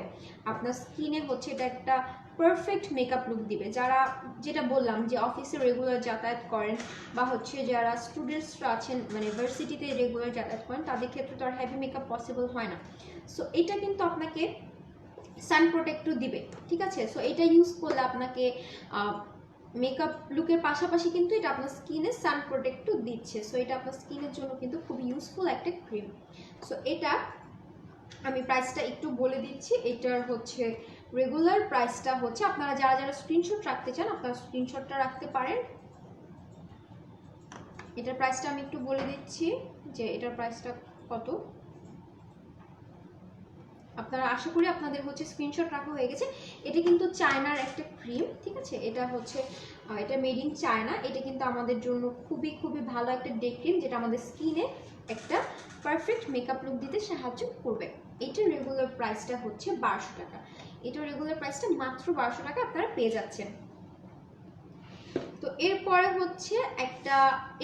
আপনার স্কিনে হচ্ছে এটা একটা পারফেক্ট মেকআপ লুক দিবে। যারা, যেটা বললাম যে অফিসে রেগুলার যাতায়াত করেন বা হচ্ছে যারা স্টুডেন্টসরা আছেন, মানে ভার্সিটিতে রেগুলার যাতায়াত করেন, তাদের ক্ষেত্রে তো আর হেভি মেকআপ পসিবল হয় না। সো এটা কিন্তু আপনাকে সান প্রোটেক্টও দিবে, ঠিক আছে। সো এটা ইউজ করলে আপনাকে মেকআপ লুকের পাশাপাশি কিন্তু এটা আপনার স্কিনে সান প্রোটেক্টও দিচ্ছে। সো এটা আপনার স্কিনের জন্য কিন্তু খুব ইউজফুল একটা ক্রিম। সো এটা আমি প্রাইসটা একটু বলে দিচ্ছি। এটার হচ্ছে রেগুলার প্রাইসটা হচ্ছে, আপনারা যারা যারা স্ক্রিনশট রাখতে চান আপনারা স্ক্রিনশটটা রাখতে পারেন। এটার প্রাইসটা আমি একটু বলে দিচ্ছি যে এটার প্রাইসটা কত। আপনারা, আশা করি আপনাদের হচ্ছে স্ক্রিনশট রাখা হয়ে গেছে। এটা কিন্তু চায়নার একটা ক্রিম, ঠিক আছে। এটা হচ্ছে এটা মেড ইন চায়না। এটা কিন্তু আমাদের জন্য খুবই খুবই ভালো একটা ডে ক্রিম, যেটা আমাদের স্কিনে একটা পারফেক্ট মেকআপ লুক দিতে সাহায্য করবে। এটার রেগুলার প্রাইসটা হচ্ছে 1200 টাকা। এটা রেগুলার প্রাইসটা মাত্র 1200 টাকা আপনারা পেয়ে যাচ্ছেন। তো এরপরে হচ্ছে একটা,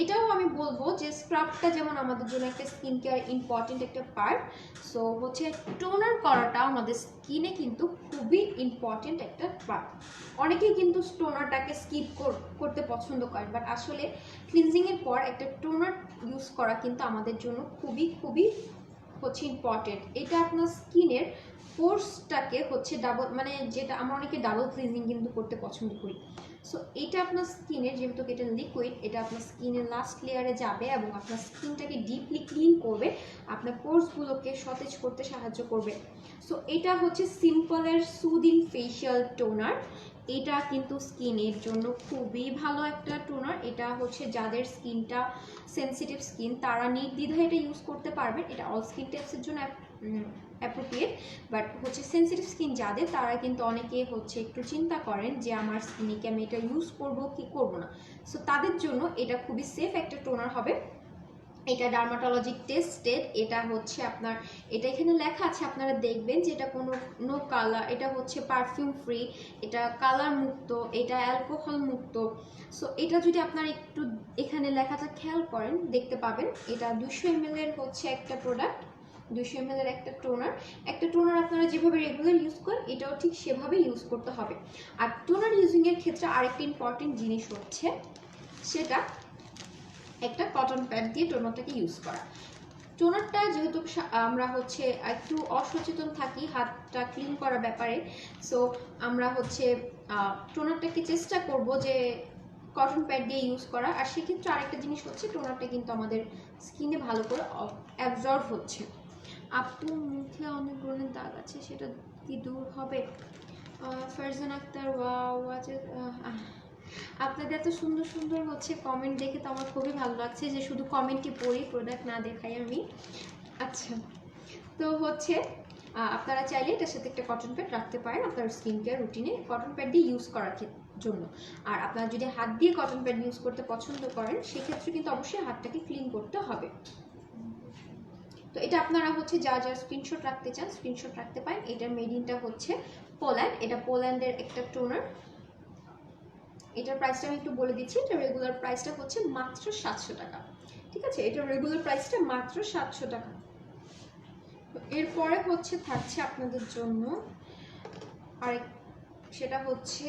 এটাও আমি বলবো যে স্ক্রাবটা যেমন আমাদের জন্য একটা স্কিন কেয়ার ইম্পর্টেন্ট একটা পার্ট, সো হচ্ছে টোনার করাটা আমাদের স্কিনে কিন্তু খুবই ইম্পর্টেন্ট একটা পার্ট। অনেকেই কিন্তু টোনারটাকে স্কিপ করতে পছন্দ করেন, বাট আসলে ক্লিনজিংয়ের পর একটা টোনার ইউজ করা কিন্তু আমাদের জন্য খুবই খুবই হচ্ছে ইম্পর্টেন্ট। এটা আপনার স্কিনের পোর্সটাকে হচ্ছে ডাবল, মানে যেটা আমরা অনেকে ডাবল ক্লিনজিং কিন্তু করতে পছন্দ করি। সো এটা আপনার স্কিনের, যেহেতু এটা লিকুইড, এটা আপনার স্কিনের লাস্ট লেয়ারে যাবে এবং আপনার স্কিনটাকে ডিপলি ক্লিন করবে, আপনার পোর্সগুলোকে সতেজ করতে সাহায্য করবে। সো এটা হচ্ছে সিম্পলের সুদিং ফেশিয়াল টোনার। এটা কিন্তু স্কিনের জন্য খুবই ভালো একটা টোনার। এটা হচ্ছে যাদের স্কিনটা সেনসিটিভ স্কিন তারা নির্দ্বিধায় এটা ইউজ করতে পারবেন। এটা অল স্কিন টাইপসের জন্য অ্যাপ্রোপ্রিয়েট, বাট হচ্ছে সেনসিটিভ স্কিন যাদের, তারা কিন্তু অনেকে হচ্ছে একটু চিন্তা করেন যে আমার স্কিনে কি আমি এটা ইউজ করবো কি করবো না। সো তাদের জন্য এটা খুবই সেফ একটা টোনার হবে। এটা ডার্মাটোলজি টেস্টেড। এটা হচ্ছে আপনার, এটা এখানে লেখা আছে, আপনারা দেখবেন যে এটা কোনো নো কালার, এটা হচ্ছে পারফিউম ফ্রি, এটা কালার মুক্ত, এটা অ্যালকোহল মুক্ত। সো এটা যদি আপনারা একটু এখানে লেখাটা খেয়াল করেন দেখতে পাবেন এটা 200 ml এর হচ্ছে একটা প্রোডাক্ট, 200 ml এর একটা টোনার। একটা টোনার আপনারা যেভাবে রেগুলার ইউজ করেন এটাও ঠিক সেভাবে ইউজ করতে হবে। আর টোনার ইউজিংয়ের ক্ষেত্রে আরেকটা ইম্পর্টেন্ট জিনিস হচ্ছে সেটা একটা কটন প্যাড দিয়ে টোনারটাকে ইউজ করা। টোনারটা যেহেতু আমরা হচ্ছে একটু অসচেতন থাকি হাতটা ক্লিন করার ব্যাপারে, সো আমরা হচ্ছে টোনারটাকে চেষ্টা করব যে কটন প্যাড দিয়ে ইউজ করা। আর সেক্ষেত্রে আরেকটা জিনিস হচ্ছে টোনারটা কিন্তু আমাদের স্কিনে ভালো করে অ্যাবজর্ব হচ্ছে। আপুর মুখে অনেক ব্রণের দাগ আছে, সেটা কি দূর হবে? ফারজান আক্তার, ওয়াও, আপনাদের এত সুন্দর সুন্দর হচ্ছে কমেন্ট দেখে তো আমার খুবই ভালো লাগছে যে শুধু কমেন্টই পড়ি, প্রোডাক্ট না দেখাই আমি। আচ্ছা, তো হচ্ছে আপনারা চাইলে এটার সাথে একটা কটন প্যাড রাখতে পারেন আপনার স্কিন কেয়ার রুটিনে, কটন প্যাড দিয়ে ইউজ করার জন্য। আর আপনারা যদি হাত দিয়ে কটন প্যাড ইউজ করতে পছন্দ করেন সেক্ষেত্রে কিন্তু অবশ্যই হাতটাকে ক্লিন করতে হবে। তো এটা আপনারা হচ্ছে যা যা স্ক্রিনশট রাখতে চান স্ক্রিনশট রাখতে পারেন। এটার মেডিনটা হচ্ছে পোল্যান্ড, এটা পোল্যান্ডের একটা টোনার। এটার প্রাইসটা আমি একটু বলে দিচ্ছি, এটা রেগুলার প্রাইসটা হচ্ছে মাত্র 700 টাকা। ঠিক আছে, এটা রেগুলার প্রাইসটা মাত্র 700 টাকা। এরপরে হচ্ছে থাকছে আপনাদের জন্য আরেক, সেটা হচ্ছে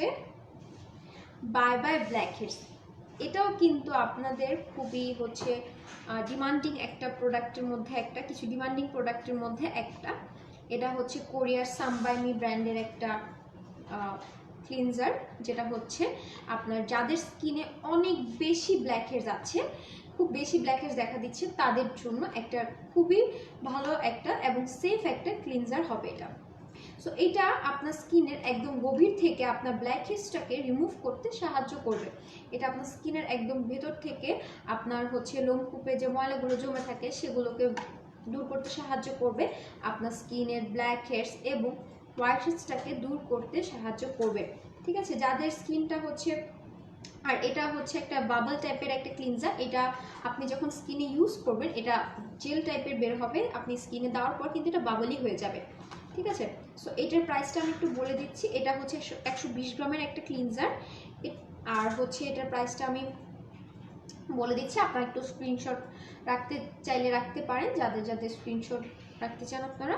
বাই বাই ব্ল্যাকহেডস। এটাও কিন্তু আপনাদের খুবই হচ্ছে ডিমান্ডিং একটা প্রোডাক্টের মধ্যে একটা, কিছু ডিমান্ডিং প্রোডাক্টের মধ্যে একটা। এটা হচ্ছে কোরিয়ার সামবাইমি ব্র্যান্ডের একটা ক্লিনজার, যেটা হচ্ছে আপনার যাদের স্কিনে অনেক বেশি ব্ল্যাকহেডস আছে, খুব বেশি ব্ল্যাকহেডস দেখা দিচ্ছে, তাদের জন্য একটা খুবই ভালো একটা এবং সেফ একটা ক্লিনজার হবে এটা। সো এটা আপনার স্কিনের একদম গভীর থেকে আপনার ব্ল্যাকহেডসটাকে রিমুভ করতে সাহায্য করবে। এটা আপনার স্কিনের একদম ভেতর থেকে আপনার হচ্ছে লোমকূপে যে ময়লাগুলো জমে থাকে সেগুলোকে দূর করতে সাহায্য করবে, আপনার স্কিনের ব্ল্যাকহেডস এবং হোয়াইট হেডসটাকে দূর করতে সাহায্য করবে। ঠিক আছে, যাদের স্কিনটা হচ্ছে, আর এটা হচ্ছে একটা বাবল টাইপের একটা ক্লিনজার। এটা আপনি যখন স্কিনে ইউজ করবেন এটা জেল টাইপের বের হবে, আপনি স্কিনে দেওয়ার পর কিন্তু এটা বাবলই হয়ে যাবে। ঠিক আছে, সো এটার প্রাইসটা আমি একটু বলে দিচ্ছি। এটা হচ্ছে 120 গ্রামের একটা ক্লিনজার, আর হচ্ছে এটার প্রাইসটা আমি বলে দিচ্ছি। আপনারা একটু স্ক্রিনশট রাখতে চাইলে রাখতে পারেন, যাদের যাদের স্ক্রিনশট রাখতে চান আপনারা।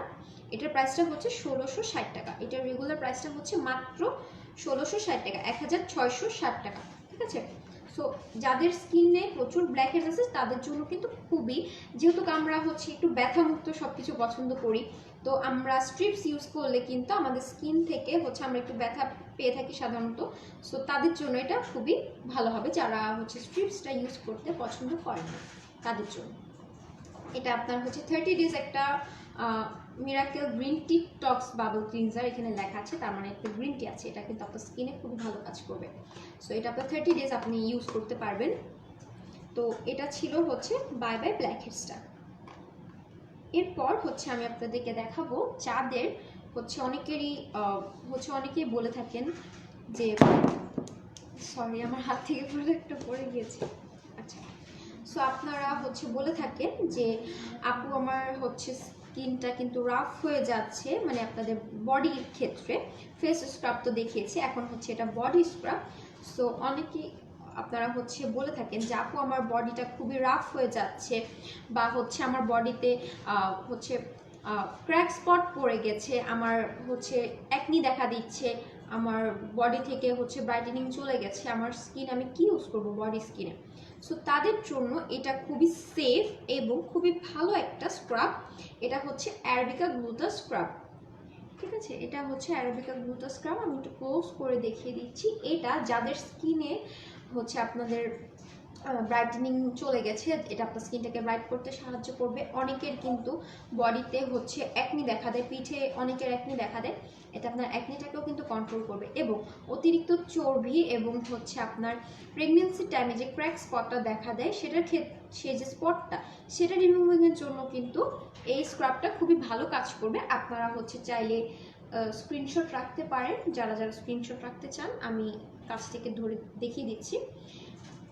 এটার প্রাইসটা হচ্ছে 1660 টাকা। এটার রেগুলার প্রাইসটা হচ্ছে মাত্র 1660 টাকা, 1660 টাকা। ঠিক আছে, সো যাদের স্কিনে প্রচুর ব্ল্যাকহেডস আছে তাদের জন্য কিন্তু খুবই, যেহেতু আমরা হচ্ছে একটু ব্যথামুক্ত সব কিছু পছন্দ করি, তো আমরা স্ট্রিপস ইউজ করলে কিন্তু আমাদের স্কিন থেকে হচ্ছে আমরা একটু ব্যথা পেয়ে থাকি সাধারণত। সো তাদের জন্য এটা খুবই ভালো হবে, যারা হচ্ছে স্ট্রিপসটা ইউজ করতে পছন্দ করেন না তাদের জন্য। এটা আপনার হচ্ছে 30 ডেজ একটা মিরাকেল গ্রিন টি টক্স বাবল ক্লিনজার এখানে লেখা আছে, তার মানে একটা গ্রিন টি আছে, এটা কিন্তু আপনার স্কিনে খুবই ভালো কাজ করবে। সো এটা আপনার 30 ডেজ আপনি ইউজ করতে পারবেন। তো এটা ছিল হচ্ছে বাই বাই ব্ল্যাকহেডসটা। এরপর হচ্ছে আমি আপনাদেরকে দেখাবো যাদের হচ্ছে অনেকেই বলে থাকেন যে, সরি আমার হাত থেকে প্রোডাক্টটা পড়ে গিয়েছে। আচ্ছা, সো আপনারা হচ্ছে বলে থাকেন যে আপু আমার হচ্ছে স্কিনটা কিন্তু রাফ হয়ে যাচ্ছে, মানে আপনাদের বডির ক্ষেত্রে ফেস স্ক্রাব তো দেখিয়েছি, এখন হচ্ছে এটা বডি স্ক্রাব। সো অনেকেই আপনারা হচ্ছে বলে থাকেন যে আপু আমার বডিটা খুবই রাফ হয়ে যাচ্ছে, বা হচ্ছে আমার বডিতে হচ্ছে ক্র্যাক স্পট পড়ে গেছে, আমার হচ্ছে একনি দেখা দিচ্ছে, আমার বডি থেকে হচ্ছে ব্রাইটেনিং চলে গেছে, আমার স্কিন আমি কি ইউজ করবো বডি স্কিনে। সো তাদের জন্য এটা খুবই সেফ এবং খুবই ভালো একটা স্ক্রাব। এটা হচ্ছে অ্যারাবিকা গ্লুটা স্ক্রাব, ঠিক আছে? এটা হচ্ছে অ্যারাবিকা গ্লুটা স্ক্রাব। আমি একটু ক্লোজ করে দেখিয়ে দিচ্ছি। এটা যাদের স্কিনে হচ্ছে আপনাদের ব্রাইটেনিং চলে গেছে, এটা আপনার স্কিনটাকে ব্রাইট করতে সাহায্য করবে। অনেকের কিন্তু বডিতে হচ্ছে একনি দেখা দেয়, পিঠে অনেকের একনি দেখা দেয়, এটা আপনার একনিটাকেও কিন্তু কন্ট্রোল করবে। এবং অতিরিক্ত চর্বি এবং হচ্ছে আপনার প্রেগনেন্সির টাইমে যে ক্র্যাক স্পটটা দেখা দেয় সেটার সেই যে স্পটটা সেটা রিমুভিংয়ের জন্য কিন্তু এই স্ক্রাবটা খুবই ভালো কাজ করবে। আপনারা হচ্ছে চাইলে স্ক্রিনশট রাখতে পারেন, যারা যারা স্ক্রিনশট রাখতে চান আমি কাছ থেকে ধরে দেখিয়ে দিচ্ছি।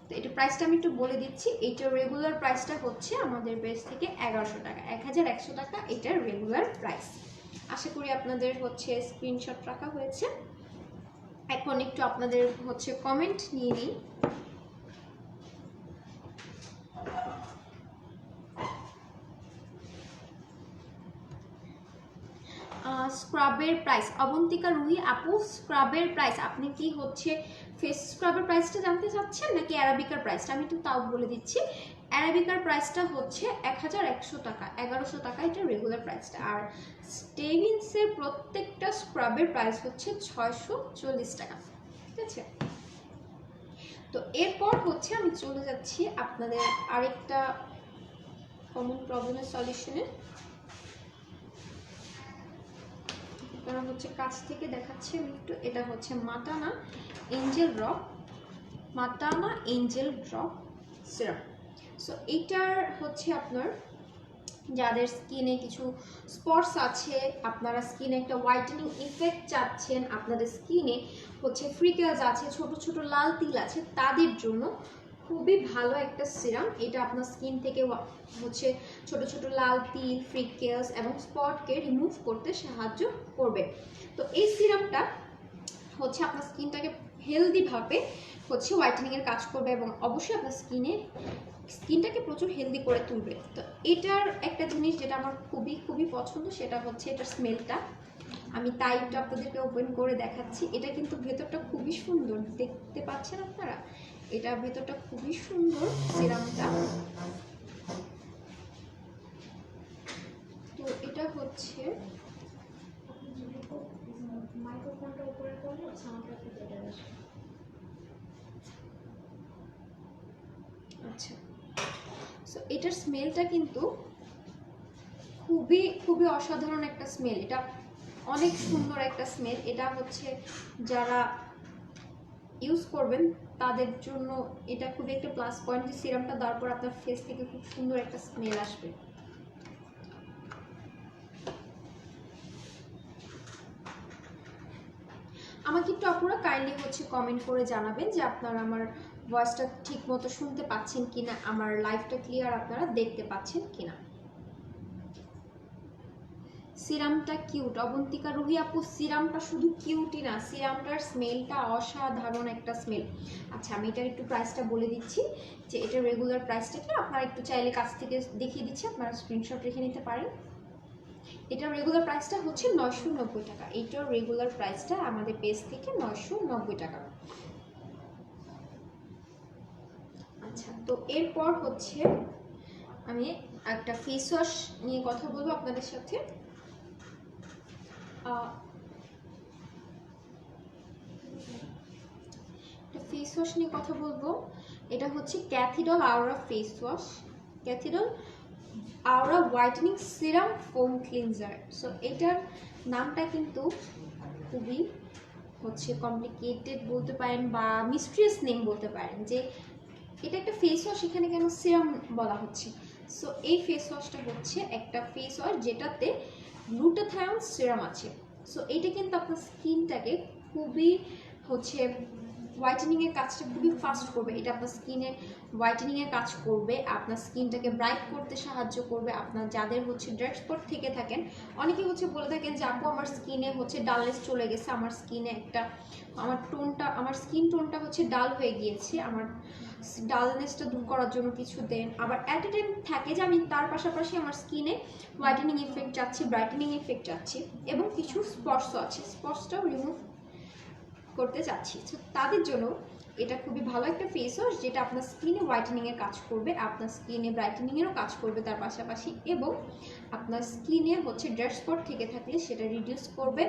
তো এটা প্রাইসটা আমি একটু বলে দিচ্ছি। এইটার রেগুলার প্রাইসটা হচ্ছে আমাদের বেস থেকে 1100 টাকা, 1100 টাকা এটার রেগুলার প্রাইস। আশা করি আপনাদের হচ্ছে স্ক্রিনশট রাখা হয়েছে। এখন একটু আপনাদের হচ্ছে কমেন্ট নিয়ে নিই। স্ক্রাবের প্রাইস, অবন্তিকা রুহি আপু স্ক্রাবের প্রাইস, আপনি কি হচ্ছে ফেস স্ক্রাবের প্রাইসটা জানতে চাচ্ছেন নাকি অ্যারাবিকার প্রাইসটা? আমি একটু তাও বলে দিচ্ছি। অ্যারাবিকার প্রাইসটা হচ্ছে 1100 টাকা, 1100 টাকা এটা রেগুলার প্রাইসটা। আর স্টেভিন্সের প্রত্যেকটা স্ক্রাবের প্রাইস হচ্ছে 640 টাকা, ঠিক আছে? তো এরপর হচ্ছে আমি চলে যাচ্ছি আপনাদের আরেকটা কমন প্রবলেমের সলিউশনে। কারণ হচ্ছে কাছ থেকে দেখাচ্ছি আমি একটু। এটা হচ্ছে মাটানা এঞ্জেল ড্রপ, মাটানা এঞ্জেল ড্রপ সিরাম। সো এইটার হচ্ছে আপনার যাদের স্কিনে কিছু স্পটস আছে, আপনারা স্কিনে একটা হোয়াইটেনিং ইফেক্ট চাচ্ছেন, আপনাদের স্কিনে হচ্ছে ফ্রিকেলস আছে, ছোট ছোট লাল তিল আছে, তাদের জন্য খুবই ভালো একটা সিরাম। এটা আপনার স্কিন থেকে হচ্ছে ছোট ছোট লাল তিল, ফ্রিকেলস এবং স্পটকে রিমুভ করতে সাহায্য করবে। তো এই সিরামটা হচ্ছে আপনার স্কিনটাকে হেলদিভাবে হচ্ছে হোয়াইটেনিংয়ের কাজ করবে এবং অবশ্যই আপনার স্কিনটাকে প্রচুর হেলদি করে তুলবে। তো এটার একটা জিনিস যেটা আমার খুবই খুবই পছন্দ সেটা হচ্ছে এটার স্মেলটা। আমি তাই একটু আপনাদেরকে ওপেন করে দেখাচ্ছি। এটা কিন্তু ভেতরটা খুবই সুন্দর, দেখতে পাচ্ছেন আপনারা? এটা ভেতরটা খুবই সুন্দর সিরামটা। তো এটা হচ্ছে মাইক্রোফোনটা উপরে করলে সাউন্ডটা একটু বেটার আসবে। আচ্ছা, সো এটার স্মেলটা কিন্তু খুবই খুবই অসাধারণ একটা স্মেল। এটা অনেক সুন্দর একটা স্মেল। এটা হচ্ছে যারা ইউজ করবেন তাদের জন্য এটা খুবই একটা প্লাস পয়েন্ট যে সিরামটা দেওয়ার পর আপনার ফেস থেকে খুব সুন্দর একটা স্মেল আসবে। আমাকে একটু আপনারা কাইন্ডলি হচ্ছে কমেন্ট করে জানাবেন যে আপনারা আমার ভয়েসটা ঠিক মতো শুনতে পাচ্ছেন কিনা, আমার লাইভটা ক্লিয়ার আপনারা দেখতে পাচ্ছেন কিনা। সিরামটা কিউট, অবন্তিকা রুহি আপু সিরামটা শুধু কিউটই না, সিরামটার স্মেলটা অসাধারণ একটা স্মেল। আচ্ছা, আমি এটার একটু প্রাইসটা বলে দিচ্ছি যে এটা রেগুলার প্রাইসটা কি, আপনারা একটু চাইলে কাছ থেকে দেখিয়ে দিচ্ছি, আপনারা স্ক্রিনশট রেখে নিতে পারেন। এটার রেগুলার প্রাইসটা হচ্ছে 990 টাকা। এইটার রেগুলার প্রাইসটা আমাদের পেজ থেকে 990 টাকা। আচ্ছা, তো এরপর হচ্ছে আমি একটা ফেস ওয়াশ নিয়ে কথা বলবো আপনাদের সাথে। ফেস ওয়াশ নিয়ে কথা বলবো। এটা হচ্ছে Cathy Doll aura face wash, Cathy Doll aura whitening serum foam cleanser. So এটার নামটা কিন্তু খুবই হচ্ছে কমপ্লিকেটেড বলতে পারেন বা মিস্ট্রিয়াস নেম বলতে পারেন, যে এটা একটা ফেস ওয়াশ, এখানে কেন সিরাম বলা হচ্ছে। সো এই ফেস ওয়াশটা হচ্ছে একটা ফেস ওয়াশ যেটাতে গ্লুটাথায়ন সিরাম আছে। সো এটা কিন্তু আপনার স্কিনটাকে খুবই হচ্ছে হোয়াইটেনিংয়ের কাজটা খুবই ফাস্ট করবে। এটা আপনার স্কিনে হোয়াইটেনিংয়ের কাজ করবে, আপনার স্কিনটাকে ব্রাইট করতে সাহায্য করবে। আপনার যাদের হচ্ছে ড্রাই স্পট থেকে থাকেন, অনেকেই হচ্ছে বলে থাকেন যে আপু আমার স্কিনে হচ্ছে ডালনেস চলে গেছে, আমার স্কিনে একটা আমার স্কিন টোনটা হচ্ছে ডাল হয়ে গিয়েছে, আমার ডালনেসটা দূর করার জন্য কিছু দেন। আবার অ্যাট এ টাইম থাকে যে আমি তার পাশাপাশি আমার স্কিনে হোয়াইটেনিং ইফেক্ট চাচ্ছি, ব্রাইটেনিং ইফেক্ট চাচ্ছি, এবং কিছু স্পটসও আছে, স্পটসটাও রিমুভ করতে চাচ্ছি। তো তাদের জন্য এটা খুবই ভালো একটা ফেস ওয়াশ, যেটা আপনার স্কিনে হোয়াইটেনিংয়ের কাজ করবে, আপনার স্কিনে ব্রাইটেনিংয়েরও কাজ করবে তার পাশাপাশি, এবং আপনার স্কিনে হচ্ছে ড্রাই স্পট থেকে থাকলে সেটা রিডিউস করবে,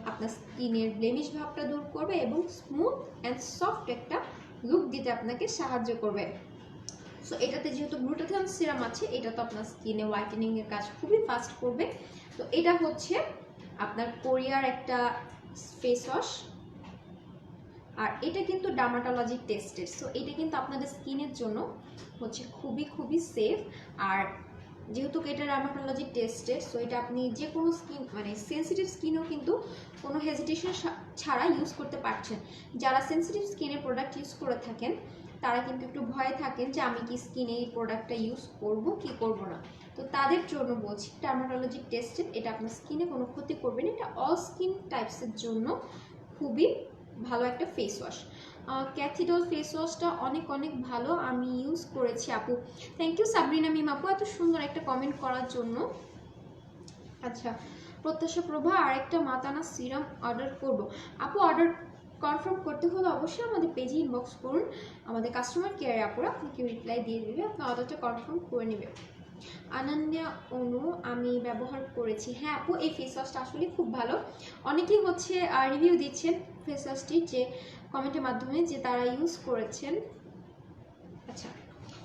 আপনার স্কিনের ব্লেমিশ ভাবটা দূর করবে, এবং স্মুথ অ্যান্ড সফট একটা লুক দিতে আপনাকে সাহায্য করবে। সো এটাতে যেহেতু গ্লুটাথিয়ন সিরাম আছে, এটা তো আপনার স্কিনে হোয়াইটেনিংয়ের কাজ খুবই ফাস্ট করবে। তো এটা হচ্ছে আপনার কোরিয়ার একটা ফেস ওয়াশ, আর এটা কিন্তু ডার্মাটোলজি টেস্টেড। সো এটা কিন্তু আপনাদের স্কিনের জন্য হচ্ছে খুবই সেফ। আর যেহেতু এটা ডার্মাটোলজি টেস্টেড, সো এটা আপনি যে কোনো স্কিন মানে সেন্সিটিভ স্কিনও কিন্তু কোনো হেজিটেশন ছাড়া ইউজ করতে পারছেন। যারা সেন্সিটিভ স্কিনের প্রোডাক্ট ইউজ করে থাকেন তারা কিন্তু একটু ভয়ে থাকেন যে আমি কি স্কিনে এই প্রোডাক্টটা ইউজ করব কি করব না। তো তাদের জন্য বলছি ডার্মাটোলজি টেস্টেড, এটা আপনার স্কিনে কোনো ক্ষতি করবে না, এটা অল স্কিন টাইপসের জন্য খুবই ভালো একটা ফেস ওয়াশ। ক্যাথিডল ফেস ওয়াশটা অনেক ভালো, আমি ইউজ করেছি আপু। থ্যাংক ইউ সাবরিনা মিম আপু এত সুন্দর একটা কমেন্ট করার জন্য। আচ্ছা, প্রত্যাশা প্রভা আরেকটা মাতানা সিরাম অর্ডার করব। আপু অর্ডার কনফার্ম করতে হলে অবশ্যই আমাদের পেজে ইনবক্স করুন, আমাদের কাস্টমার কেয়ারে আপুরা আপনাকে রিপ্লাই দিয়ে দেবে, আপনার অর্ডারটা কনফার্ম করে নেবে। আনন্দিয়া অনু আমি ব্যবহার করেছি। হ্যাঁ আপু, এই ফেস ওয়াশটা আসলে খুব ভালো। অনেকেই হচ্ছে রিভিউ দিচ্ছেন ফেস ওয়াশটি, যে কমেন্টের মাধ্যমে যে তারা ইউজ করেছেন। আচ্ছা,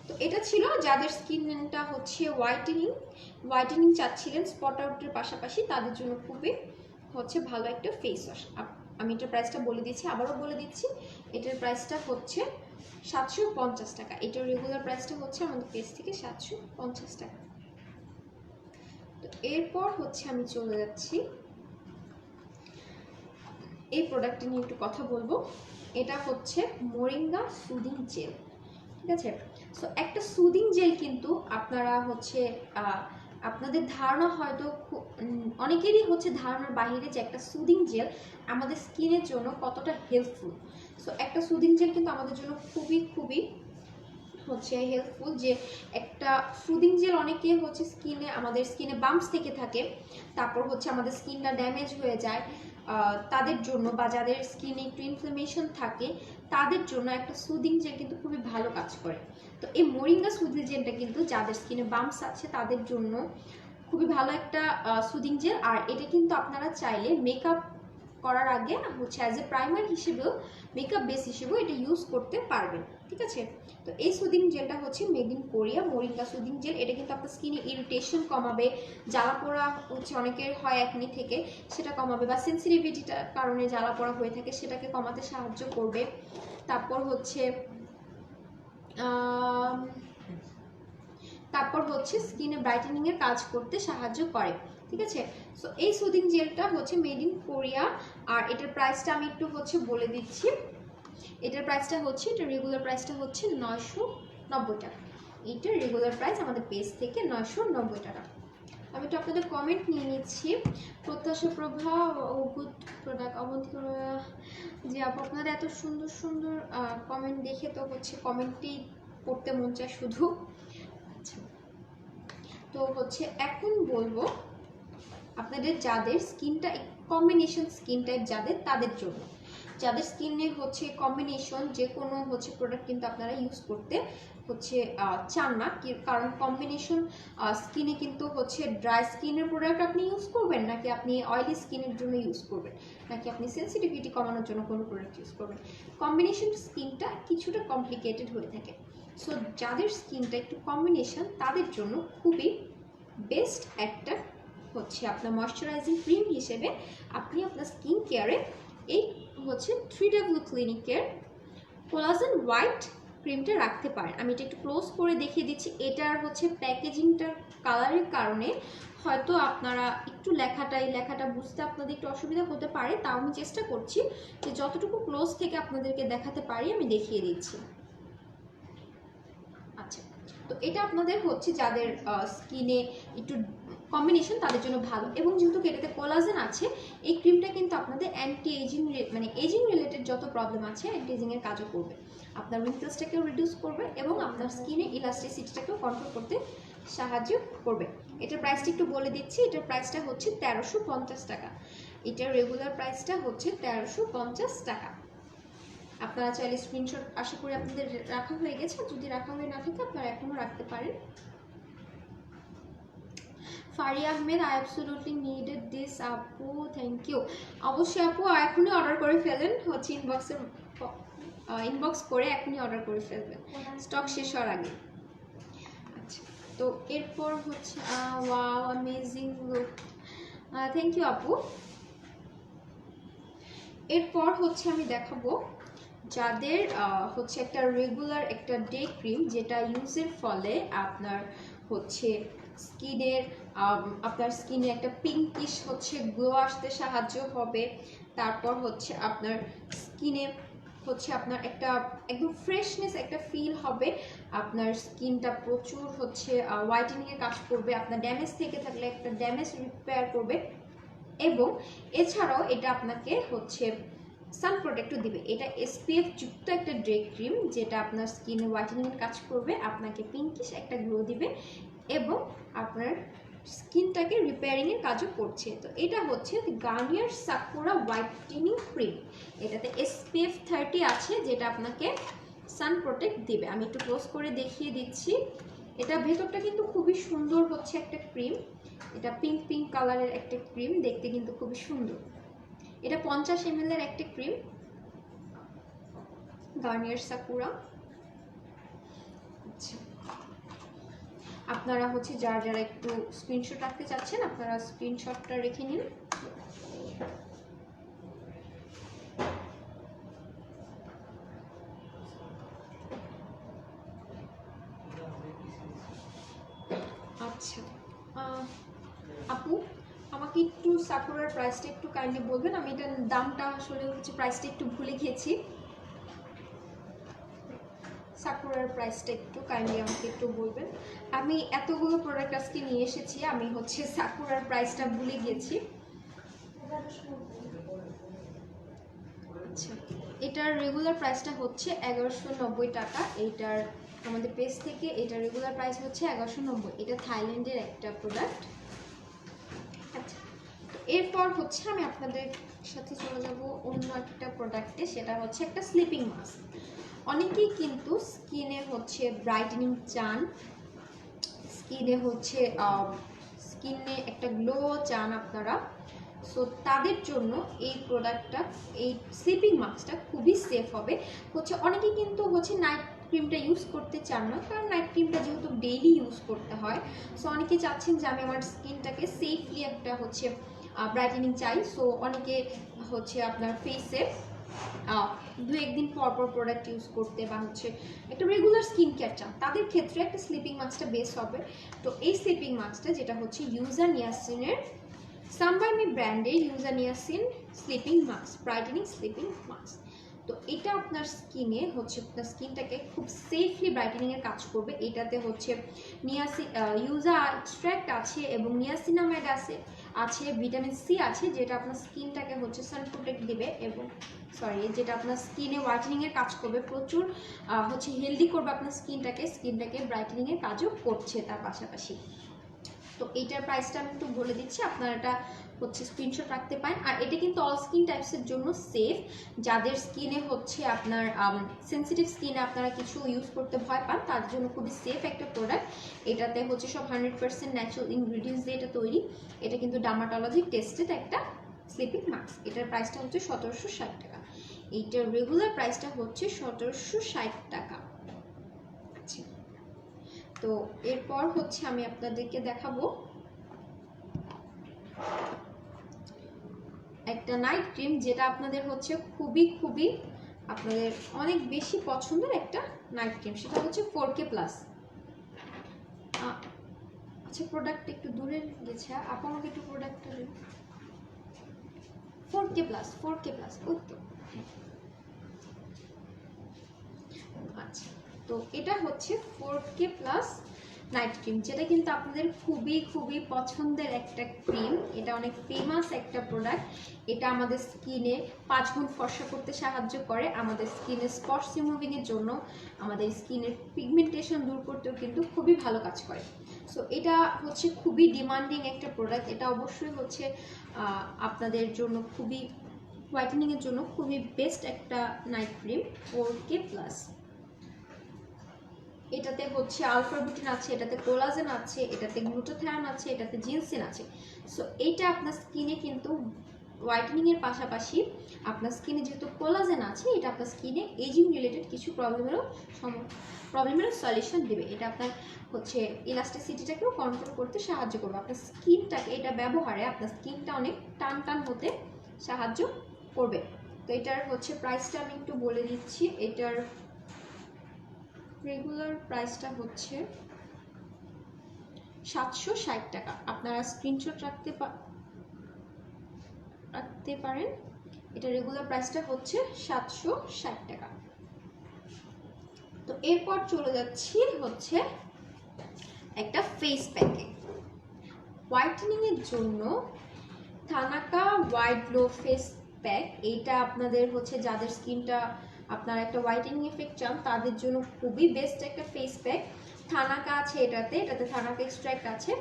তো এটা ছিল যাদের স্কিনটা হচ্ছে হোয়াইটেনিং চাচ্ছিলেন স্পট আউটের পাশাপাশি, তাদের জন্য খুবই হচ্ছে ভালো একটা ফেস ওয়াশ। আমি এটার প্রাইসটা বলে দিচ্ছি, আবারও বলে দিচ্ছি, এটার প্রাইসটা হচ্ছে 750 টাকা। এটার রেগুলার প্রাইসটা হচ্ছে আমাদের পেজ থেকে 750 টাকা। তো এরপর হচ্ছে আমি চলে যাচ্ছি এই প্রোডাক্টটা নিয়ে একটু কথা বলবো। এটা হচ্ছে মোরিঙ্গা সুদিং জেল, ঠিক আছে। সো একটা সুদিং জেল কিন্তু আপনারা হচ্ছে আপনাদের ধারণা হয়তো অনেকেরই হচ্ছে ধারণার বাইরে যে একটা সুদিং জেল আমাদের স্কিনের জন্য কতটা হেল্পফুল। সো একটা সুদিং জেল কিন্তু আমাদের জন্য খুবই হচ্ছে হেল্পফুল। যে একটা সুদিং জেল অনেকে হচ্ছে আমাদের স্কিনে বাম্পস থেকে থাকে, তারপর হচ্ছে আমাদের স্কিনটা ড্যামেজ হয়ে যায় তাদের জন্য, বা যাদের স্কিনে একটু ইনফ্লামেশন থাকে তাদের জন্য একটা সুদিং জেল কিন্তু খুবই ভালো কাজ করে। তো এই মোরিঙ্গা সুদিং জেলটা কিন্তু যাদের স্কিনে বাম্পস আছে তাদের জন্য খুবই ভালো একটা সুদিং জেল। আর এটা কিন্তু আপনারা চাইলে মেকআপ করার আগে হচ্ছে অ্যাজ এ প্রাইমার হিসেবেও, মেকআপ বেস হিসেবেও এটা ইউজ করতে পারবেন, ঠিক আছে। তো এই সুদিং জেলটা হচ্ছে made in Korea, moringa soothing jail. এটা কিন্তু আপনার স্কিনে ইরিটেশন কমাবে, জ্বালা পোড়া হচ্ছে অনেকের হয় একনি থেকে, সেটা কমাবে, বা সেন্সিটিভিটিটার কারণে জ্বালা পোড়া হয়ে থাকে সেটাকে কমাতে সাহায্য করবে। তারপর হচ্ছে স্কিনে ব্রাইটেনিং এর কাজ করতে সাহায্য করে, ঠিক আছে। সো এই সুদিং জেলটা হচ্ছে মেড ইন কোরিয়া। আর এটার প্রাইসটা আমি একটু হচ্ছে বলে দিচ্ছি। এটার প্রাইসটা হচ্ছে, এটার রেগুলার প্রাইসটা হচ্ছে 990 টাকা। এটার রেগুলার প্রাইস আমাদের পেজ থেকে 990 টাকা। আমি একটু আপনাদের কমেন্ট নিয়ে নিচ্ছি। প্রত্যাশা প্রভা ও গুড প্রোডাক্ট অবন্তিকা, যে আপনাদের এত সুন্দর কমেন্ট দেখে তো হচ্ছে কমেন্টই পড়তে মন চায় শুধু। আচ্ছা, তো হচ্ছে এখন বলবো আপনাদের যাদের স্কিনটা কম্বিনেশন স্কিন টাইপ যাদের, তাদের জন্য। যাদের স্কিনে হচ্ছে কম্বিনেশন যে কোনো হচ্ছে প্রোডাক্ট কিন্তু আপনারা ইউজ করতে হচ্ছে চান না, কারণ কম্বিনেশন স্কিনে কিন্তু হচ্ছে ড্রাই স্কিনের প্রোডাক্ট আপনি ইউজ করবেন, নাকি আপনি অয়েলি স্কিনের জন্য ইউজ করবেন, নাকি আপনি সেন্সিটিভিটি কমানোর জন্য কোনো প্রোডাক্ট ইউজ করবেন। কম্বিনেশন স্কিনটা কিছুটা কমপ্লিকেটেড হয়ে থাকে। সো যাদের স্কিনটা একটু কম্বিনেশন তাদের জন্য খুবই বেস্ট একটা হচ্ছে আপনার ময়শ্চারাইজিং ক্রিম হিসেবে আপনি আপনার স্কিন কেয়ারে এই হচ্ছে 3W ক্লিনিকের কোলাজেন হোয়াইট ক্রিমটা রাখতে পারেন। আমি এটা একটু ক্লোজ করে দেখিয়ে দিচ্ছি। এটার হচ্ছে প্যাকেজিংটার কালারের কারণে হয়তো আপনারা একটু লেখাটা বুঝতে আপনাদের একটু অসুবিধা হতে পারে, তাও আমি চেষ্টা করছি যে যতটুকু ক্লোজ থেকে আপনাদেরকে দেখাতে পারি আমি দেখিয়ে দিচ্ছি। আচ্ছা, তো এটা আপনাদের হচ্ছে যাদের স্কিনে একটু কম্বিনেশন তাদের জন্য ভালো, এবং যেহেতু এটাতে কোলাজেন আছে, এই ক্রিমটা কিন্তু আপনাদের অ্যান্টি এজিং মানে এজিং রিলেটেড যত প্রবলেম আছে অ্যান্টি এজিং এর কাজও করবে, আপনার রিঙ্কেলসটাকেও রিডিউস করবে এবং আপনার স্কিনে ইলাস্টিসিটিটাকেও কন্ট্রোল করতে সাহায্য করবে। এটার প্রাইসটা একটু বলে দিচ্ছি। এটার প্রাইসটা হচ্ছে 1350 টাকা। এটার রেগুলার প্রাইসটা হচ্ছে 1350 টাকা। আপনারা চাইলে স্ক্রিনশট, আশা করি আপনাদের রাখা হয়ে গেছে, যদি রাখা হয়ে না থাকে আপনারা এখনো রাখতে পারেন। Faria Ahmed, I absolutely needed this আপু, থ্যাংক ইউ। অবশ্যই আপু এখনই অর্ডার করে ফেলেন, হচ্ছে ইনবক্স করে এখনই অর্ডার করে ফেলবেন স্টক শেষ হওয়ার আগে। আচ্ছা, তো এরপর হচ্ছে wow amazing look, thank you আপু। এরপর হচ্ছে আমি দেখাবো যাদের হচ্ছে একটা রেগুলার একটা ডে ক্রিম, যেটা ইউজের ফলে আপনার হচ্ছে আপনার স্কিনে একটা পিঙ্কিশ হচ্ছে গ্লো আসতে সাহায্য হবে। তারপর হচ্ছে আপনার স্কিনে হচ্ছে আপনার একটা একদম ফ্রেশনেস একটা ফিল হবে, আপনার স্কিনটা প্রচুর হচ্ছে হোয়াইটেনিং এর কাজ করবে, আপনার ড্যামেজ থেকে থাকলে একটা ড্যামেজ রিপেয়ার করবে, এবং এছাড়াও এটা আপনাকে হচ্ছে সান প্রোটেক্টও দিবে। এটা এসপিএফ যুক্ত একটা ডে ক্রিম, যেটা আপনার স্কিনে হোয়াইটেনিং এর কাজ করবে, আপনাকে পিঙ্কিশ একটা গ্লো দিবে এবং আপনার স্কিনটাকে রিপেয়ারিং এর কাজও করছে। তো এটা হচ্ছে গার্নিয়ার সাকুরা হোয়াইটেনিং ক্রিম। এটাতে এসপিএফ 30 আছে, যেটা আপনাকে সান প্রোটেক্ট দিবে। আমি একটু ক্লোজ করে দেখিয়ে দিচ্ছি। এটা ভেতরটা কিন্তু খুবই সুন্দর হচ্ছে একটা ক্রিম, এটা পিঙ্ক কালারের একটা ক্রিম, দেখতে কিন্তু খুবই সুন্দর। এটা 50 ml এর একটা ক্রিম, গার্নিয়ার সাকুরা। আচ্ছা, আপনারা হচ্ছে যারা একটু স্ক্রিনশট রাখতে চাচ্ছেন আপনারা স্ক্রিনশটটা রেখে নিন। আচ্ছা আপু, আমাকে একটু সাকুরার প্রাইসটা একটু কাইন্ডলি বলবেন। আমি এটার দামটা আসলে হচ্ছে প্রাইসটা একটু ভুলে গিয়েছি। সাকুরার প্রাইসটা একটু কাইন্ডলি আমাকে একটু বলবেন। আমি এতগুলো প্রোডাক্ট আজকে নিয়ে এসেছি, আমি হচ্ছে সাকুরার প্রাইসটা ভুলে গিয়েছি। আচ্ছা, এটার রেগুলার প্রাইসটা হচ্ছে 1190 টাকা। এইটার আমাদের পেজ থেকে এটার রেগুলার প্রাইস হচ্ছে 1190। এটা থাইল্যান্ডের একটা প্রোডাক্ট। আচ্ছা, এরপর হচ্ছে আমি আপনাদের সাথে চলে যাব অন্য একটা প্রোডাক্টে, সেটা হচ্ছে একটা স্লিপিং মাস্ক। অনেকেই কিন্তু স্কিনে হচ্ছে ব্রাইটেনিং চান, স্কিনে হচ্ছে স্কিনে একটা গ্লো চান আপনারা। সো তাদের জন্য এই প্রোডাক্টটা, এই স্লিপিং মাস্কটা খুবই সেফ হবে। হচ্ছে অনেকেই কিন্তু হচ্ছে নাইট ক্রিমটা ইউজ করতে চান না, কারণ নাইট ক্রিমটা যেহেতু ডেইলি ইউজ করতে হয়, সো অনেকে চাচ্ছেন যে আমি আমার স্কিনটাকে সেফলি একটা হচ্ছে ব্রাইটেনিং চাই। সো অনেকে হচ্ছে আপনার ফেসে 2-1 দিন পর প্রোডাক্ট ইউজ করতে, বা হচ্ছে একটা রেগুলার স্কিন কেয়ার চান, তাদের ক্ষেত্রে একটা স্লিপিং মাস্কটা বেস্ট হবে। তো এই স্লিপিং মাস্কটা যেটা হচ্ছে ইউজা নিয়াসিনের, সামবাইমি ব্র্যান্ডের ইউজা নিয়াসিন sleeping mask, brightening sleeping mask. তো এটা আপনার স্কিনে হচ্ছে আপনার স্কিনটাকে খুব সেফলি ব্রাইটেনিং এর কাজ করবে। এটাতে হচ্ছে ইউজা এক্সট্রাক্ট আছে এবং নিয়াসিনামাইড আছে ভিটামিন সি আছে, যেটা আপনার স্কিনটাকে হচ্ছে সান প্রোটেক্ট দিবে, এবং যেটা আপনার স্কিনে হোয়াইটেনিং এর কাজ করবে, প্রচুর হচ্ছে হেলদি করবে আপনার স্কিনটাকে ব্রাইটেনিং এর কাজও করছে তার পাশাপাশি। তো এইটার প্রাইসটা আমি একটু বলে দিচ্ছি, আপনারা এটা হচ্ছে স্ক্রিনশট রাখতে পারেন। আর এটা কিন্তু অল স্কিন টাইপসের জন্য সেফ। যাদের স্কিনে হচ্ছে আপনার সেন্সিটিভ স্কিনে আপনারা কিছু ইউজ করতে ভয় পান, তার জন্য খুবই সেফ একটা প্রোডাক্ট। এটাতে হচ্ছে সব 100% ন্যাচারাল ইনগ্রিডিয়েন্টস দিয়ে এটা তৈরি। এটা কিন্তু ডার্মাটোলজি টেস্টেড একটা স্লিপিং মাস্ক। এটার প্রাইসটা হচ্ছে 1760 টাকা। এইটার রেগুলার প্রাইসটা হচ্ছে 1760 টাকা। আচ্ছা, তো এরপর হচ্ছে আমি আপনাদেরকে দেখাবো একটা নাইট ক্রিম, যেটা আপনাদের হচ্ছে খুবই আপনাদের অনেক বেশি পছন্দের একটা নাইট ক্রিম, সেটা হচ্ছে 4K প্লাস। আচ্ছা প্রোডাক্ট একটু দূরে গেছে, আপু আমাকে একটু প্রোডাক্টটা দিন। 4K প্লাস, 4K প্লাস, ওই তো। আচ্ছা, তো এটা হচ্ছে 4K প্লাস নাইট ক্রিম, যেটা কিন্তু আপনাদের খুবই খুবই পছন্দের একটা ক্রিম। এটা অনেক ফেমাস একটা প্রোডাক্ট। এটা আমাদের স্কিনে 5 গুণ ফর্সা করতে সাহায্য করে, আমাদের স্কিনের স্পট রিমুভিংয়ের জন্য, আমাদের স্কিনের পিগমেন্টেশন দূর করতেও কিন্তু খুবই ভালো কাজ করে। সো এটা হচ্ছে খুবই ডিমান্ডিং একটা প্রোডাক্ট। এটা অবশ্যই হচ্ছে আপনাদের জন্য খুবই, হোয়াইটেনিংয়ের জন্য খুবই বেস্ট একটা নাইট ক্রিম 4K প্লাস। এটাতে হচ্ছে আলফা বিউটিন আছে, এটাতে কোলাজেন আছে, এটাতে গ্লুটাথিয়ন আছে, এটাতে জিনসিন আছে। সো এইটা আপনার স্কিনে কিন্তু হোয়াইটেনিং এর পাশাপাশি আপনার স্কিনে যেহেতু কোলাজেন আছে, এটা আপনার স্কিনে এজিং রিলেটেড কিছু প্রবলেমেরও সলিউশন দেবে। এটা আপনার হচ্ছে ইলাস্টিসিটিটাকেও কন্ট্রোল করতে সাহায্য করবে। আপনার স্কিনটাকে, এটা ব্যবহারে আপনার স্কিনটা অনেক টান টান হতে সাহায্য করবে। তো এটার হচ্ছে প্রাইসটা আমি একটু বলে দিচ্ছি। এটার রেগুলার প্রাইসটা হচ্ছে 760 টাকা। আপনারা স্ক্রিনশট রাখতে পারেন। এটা রেগুলার প্রাইসটা হচ্ছে 760 টাকা। তো এরপর চলে যাচ্ছি হচ্ছে একটা ফেস প্যাকে। হোয়াইটেনিং এর জন্য thanaka white glow face pack. এইটা আপনাদের হচ্ছে যাদের স্কিনটা আপনারা একটা হোয়াইটেনিং এফেক্ট চান তাদের জন্য খুবই বেস্ট একটা ফেস প্যাক। থানাকা আছে এটাতে থানাকা এক্সট্র্যাক্ট আছে।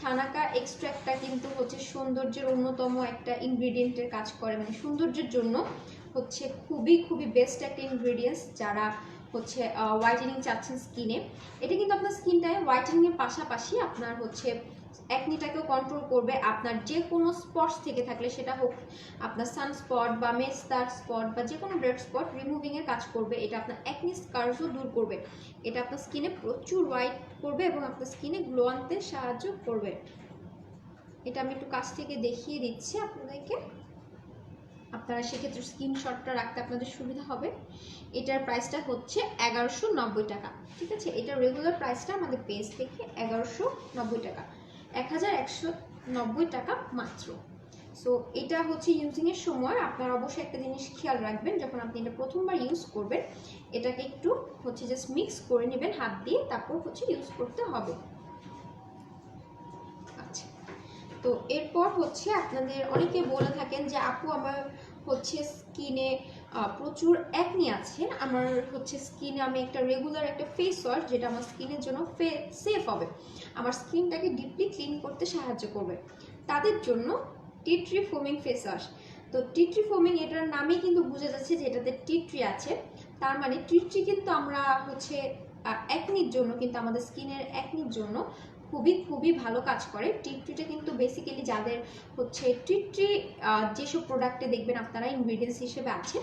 থানাকা এক্সট্র্যাক্টটা কিন্তু হচ্ছে সৌন্দর্যের অন্যতম একটা ইনগ্রেডিয়েন্টের কাজ করে, মানে সৌন্দর্যের জন্য হচ্ছে খুবই খুবই বেস্ট একটা ইনগ্রেডিয়েন্টস। যারা হচ্ছে হোয়াইটেনিং চাচ্ছেন স্কিনে, এটা কিন্তু আপনার স্কিনটায় হোয়াইটেনিংয়ের পাশাপাশি আপনার হচ্ছে অ্যাকনিটাকেও কন্ট্রোল করবে। আপনার যে কোনো স্পটস থেকে থাকলে, সেটা হোক আপনার সানস্পট বা মেস্তার স্পট বা যে কোনো ডেড স্পট, রিমুভিংয়ের কাজ করবে। এটা আপনার অ্যাকনি স্কারসও দূর করবে। এটা আপনার স্কিনে প্রচুর হোয়াইট করবে এবং আপনার স্কিনে গ্লো আনতে সাহায্য করবে। এটা আমি একটু কাছ থেকে দেখিয়ে দিচ্ছি আপনাদেরকে, আপনারা সেক্ষেত্রে স্ক্রিনশটটা রাখতে আপনাদের সুবিধা হবে। এটার প্রাইসটা হচ্ছে 1190 টাকা। ঠিক আছে, এটার রেগুলার প্রাইসটা আমাদের পেজ থেকে 1190 টাকা, 1190 টাকা মাত্র। সো এটা হচ্ছে ইউজিংয়ের সময় আপনারা অবশ্যই একটা জিনিস খেয়াল রাখবেন, যখন আপনি এটা প্রথমবার ইউজ করবেন, এটাকে একটু হচ্ছে জাস্ট মিক্স করে নেবেন হাত দিয়ে, তারপর হচ্ছে ইউজ করতে হবে। আচ্ছা, তো এরপর হচ্ছে আপনাদের অনেকে বলে থাকেন যে আপু আমার হচ্ছে স্কিনে প্রচুর অ্যাকনি আছে, আমার হচ্ছে স্কিনে আমি একটা রেগুলার একটা ফেস ওয়াশ যেটা আমার স্কিনের জন্য সেফ হবে, আমার স্কিনটাকে ডিপলি ক্লিন করতে সাহায্য করবে, তাদের জন্য টি ট্রি ফোমিং ফেস ওয়াশ। তো টি ট্রি ফোমিং এটার নামেই কিন্তু বোঝা যাচ্ছে যে এটাতে টি ট্রি আছে। তার মানে টি ট্রি কিন্তু আমরা হচ্ছে অ্যাকনির জন্য, কিন্তু আমাদের স্কিনের অ্যাকনির জন্য খুবই খুবই ভালো কাজ করে। টি ট্রিটা কিন্তু বেসিক্যালি যাদের হচ্ছে টি ট্রি যেসব প্রোডাক্টে দেখবেন আপনারা ইনগ্রিডিয়েন্টস হিসেবে আছে,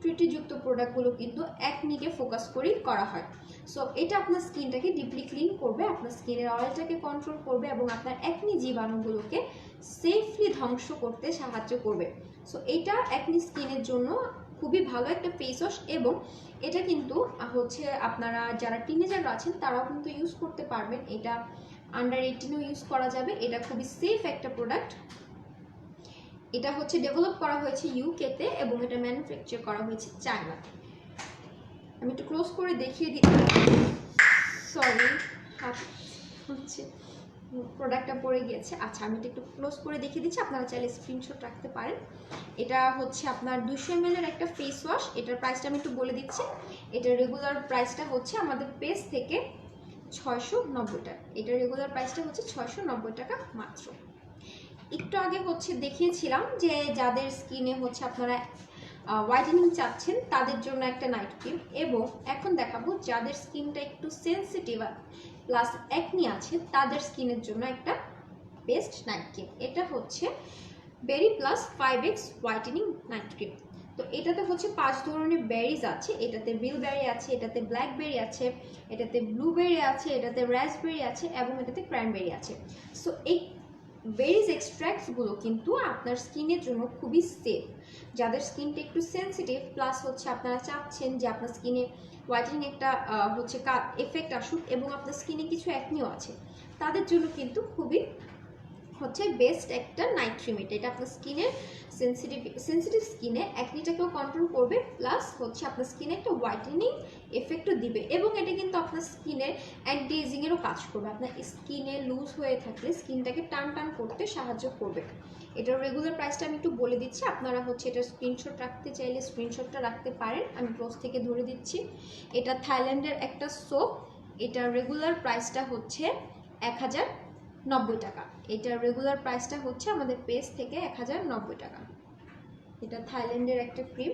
টি ট্রি যুক্ত প্রোডাক্টগুলো কিন্তু অ্যাকনিকে ফোকাস করেই করা হয়। সো এটা আপনার স্কিনটাকে ডিপলি ক্লিন করবে, আপনার স্কিনের অয়েলটাকে কন্ট্রোল করবে এবং আপনার অ্যাকনি জীবাণুগুলোকে সেফলি ধ্বংস করতে সাহায্য করবে। সো এটা অ্যাকনি স্কিনের জন্য খুবই ভালো একটা ফেস ওয়াশ, এবং এটা কিন্তু হচ্ছে আপনারা যারা টিনেজাররা আছেন তারাও কিন্তু ইউজ করতে পারবেন। এটা আন্ডার 18-ও ইউজ করা যাবে। এটা খুবই সেফ একটা প্রোডাক্ট। এটা হচ্ছে ডেভেলপ করা হয়েছে ইউকেতে এবং এটা ম্যানুফ্যাকচার করা হয়েছে চায়নাতে। আমি একটু ক্লোজ করে দেখিয়ে দিই, সরি হাত হচ্ছে প্রোডাক্টটা পড়ে গিয়েছে। আচ্ছা, আমি এটা একটু ক্লোজ করে দেখিয়ে দিচ্ছি, আপনারা চাইলে স্ক্রিনশট রাখতে পারেন। এটা হচ্ছে আপনার 200 ml এর একটা ফেস ওয়াশ। এটার প্রাইসটা আমি একটু বলে দিচ্ছি। এটার রেগুলার প্রাইসটা হচ্ছে আমাদের পেজ থেকে 690 টাকা। এটার রেগুলার প্রাইসটা হচ্ছে 690 টাকা মাত্র। একটু আগে হচ্ছে দেখিয়েছিলাম যে যাদের স্কিনে হচ্ছে আপনারা হোয়াইটেনিং চাচ্ছেন তাদের জন্য একটা নাইট ক্রিম, এবং এখন দেখাবো যাদের স্কিনটা একটু সেন্সিটিভ প্লাস অ্যাকনি আছে তাদের স্কিনের জন্য একটা বেস্ট নাইট ক্রিম। এটা হচ্ছে berry plus 5x whitening night cream. তো এটাতে হচ্ছে 5 ধরনের বেরিজ আছে। এটাতে বিলবেরি আছে, এটাতে ব্ল্যাকবেরি আছে, এটাতে ব্লুবেরি আছে, এটাতে রাসবেরি আছে এবং এটাতে ক্র্যানবেরি আছে। সো এই বেরিজ এক্সট্র্যাক্টসগুলো কিন্তু আপনার স্কিনের জন্য খুবই সেফ। যাদের স্কিনটা একটু সেন্সিটিভ প্লাস হচ্ছে আপনারা চাচ্ছেন যে আপনার স্কিনে হোয়াইটেনিং একটা হচ্ছে এফেক্ট আসুক এবং আপনার স্কিনে কিছু অ্যাকনিও আছে, তাদের জন্য কিন্তু খুবই হচ্ছে বেস্ট একটা নাইট ক্রিম। এটা আপনার স্কিনের সেন্সিটিভ স্কিনে অ্যাকনিটাকেও কন্ট্রোল করবে, প্লাস হচ্ছে আপনার স্কিনে একটা হোয়াইটেনিং এফেক্টও দিবে, এবং এটা কিন্তু আপনার স্কিনের অ্যান্টি এজিংয়েরও কাজ করবে। আপনার স্কিনে লুজ হয়ে থাকলে স্কিনটাকে টান টান করতে সাহায্য করবে। এটার রেগুলার প্রাইসটা আমি একটু বলে দিচ্ছি, আপনারা হচ্ছে এটার স্ক্রিনশট রাখতে চাইলে স্ক্রিনশটটা রাখতে পারেন, আমি ক্লোজ থেকে ধরে দিচ্ছি। এটা থাইল্যান্ডের একটা সোপ, এটার রেগুলার প্রাইসটা হচ্ছে 1090 টাকা। এটার রেগুলার প্রাইসটা হচ্ছে আমাদের পেজ থেকে 1090 টাকা। এটা থাইল্যান্ডের একটা ক্রিম।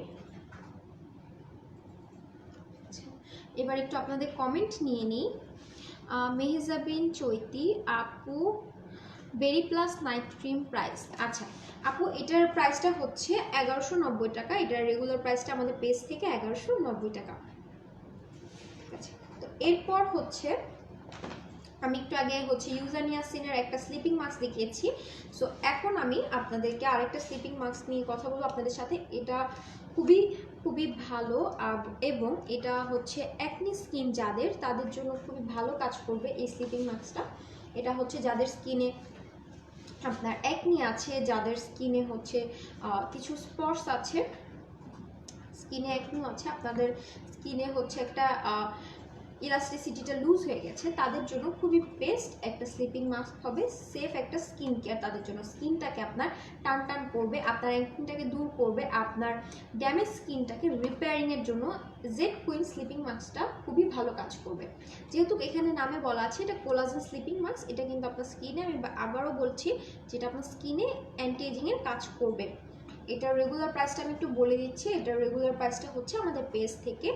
এবার একটু আপনাদের কমেন্ট নিয়ে নিই। মেহজাবিন চৈতি আপু, বেরি প্লাস নাইট ক্রিম প্রাইস। আচ্ছা আপু, এটার প্রাইসটা হচ্ছে 1190 টাকা। এটার রেগুলার প্রাইসটা আমাদের পেজ থেকে 1190 টাকা। ঠিক আছে, তো এরপর হচ্ছে আমি একটু আগে হচ্ছে ইউজানিয়াসিনের একটা স্লিপিং মাস্ক দেখিয়েছি। সো এখন আমি আপনাদেরকে আরেকটা স্লিপিং মাস্ক নিয়ে কথা বলবো আপনাদের সাথে। এটা খুবই খুবই ভালো, এবং এটা হচ্ছে অ্যাকনি স্কিন যাদের, তাদের জন্য খুবই ভালো কাজ করবে এই স্লিপিং মাস্কটা। এটা হচ্ছে যাদের স্কিনে আপনার অ্যাকনি আছে, যাদের স্কিনে হচ্ছে কিছু স্পটস আছে, স্কিনে অ্যাকনি আছে, আপনাদের স্কিনে হচ্ছে একটা ইলাস্টিসিটিটা লুজ হয়ে গেছে, তাদের জন্য খুবই বেস্ট একটা স্লিপিং মাস্ক হবে। সেফ একটা স্কিন কেয়ার তাদের জন্য, স্কিনটাকে আপনার টান টান করবে, আপনার অ্যাকনিটাকে দূর করবে, আপনার ড্যামেজ স্কিনটাকে রিপেয়ারিংয়ের জন্য জেড কুইন স্লিপিং মাস্কটা খুবই ভালো কাজ করবে। যেহেতু এখানে নামে বলা আছে এটা কোলাজেন স্লিপিং মাস্ক, এটা কিন্তু আপনার স্কিনে, আমি আবারও বলছি, যেটা আপনার স্কিনে অ্যান্টি এজিংয়ের কাজ করবে। এটার রেগুলার প্রাইসটা আমি একটু বলে দিচ্ছি। এটার রেগুলার প্রাইসটা হচ্ছে আমাদের পেজ থেকে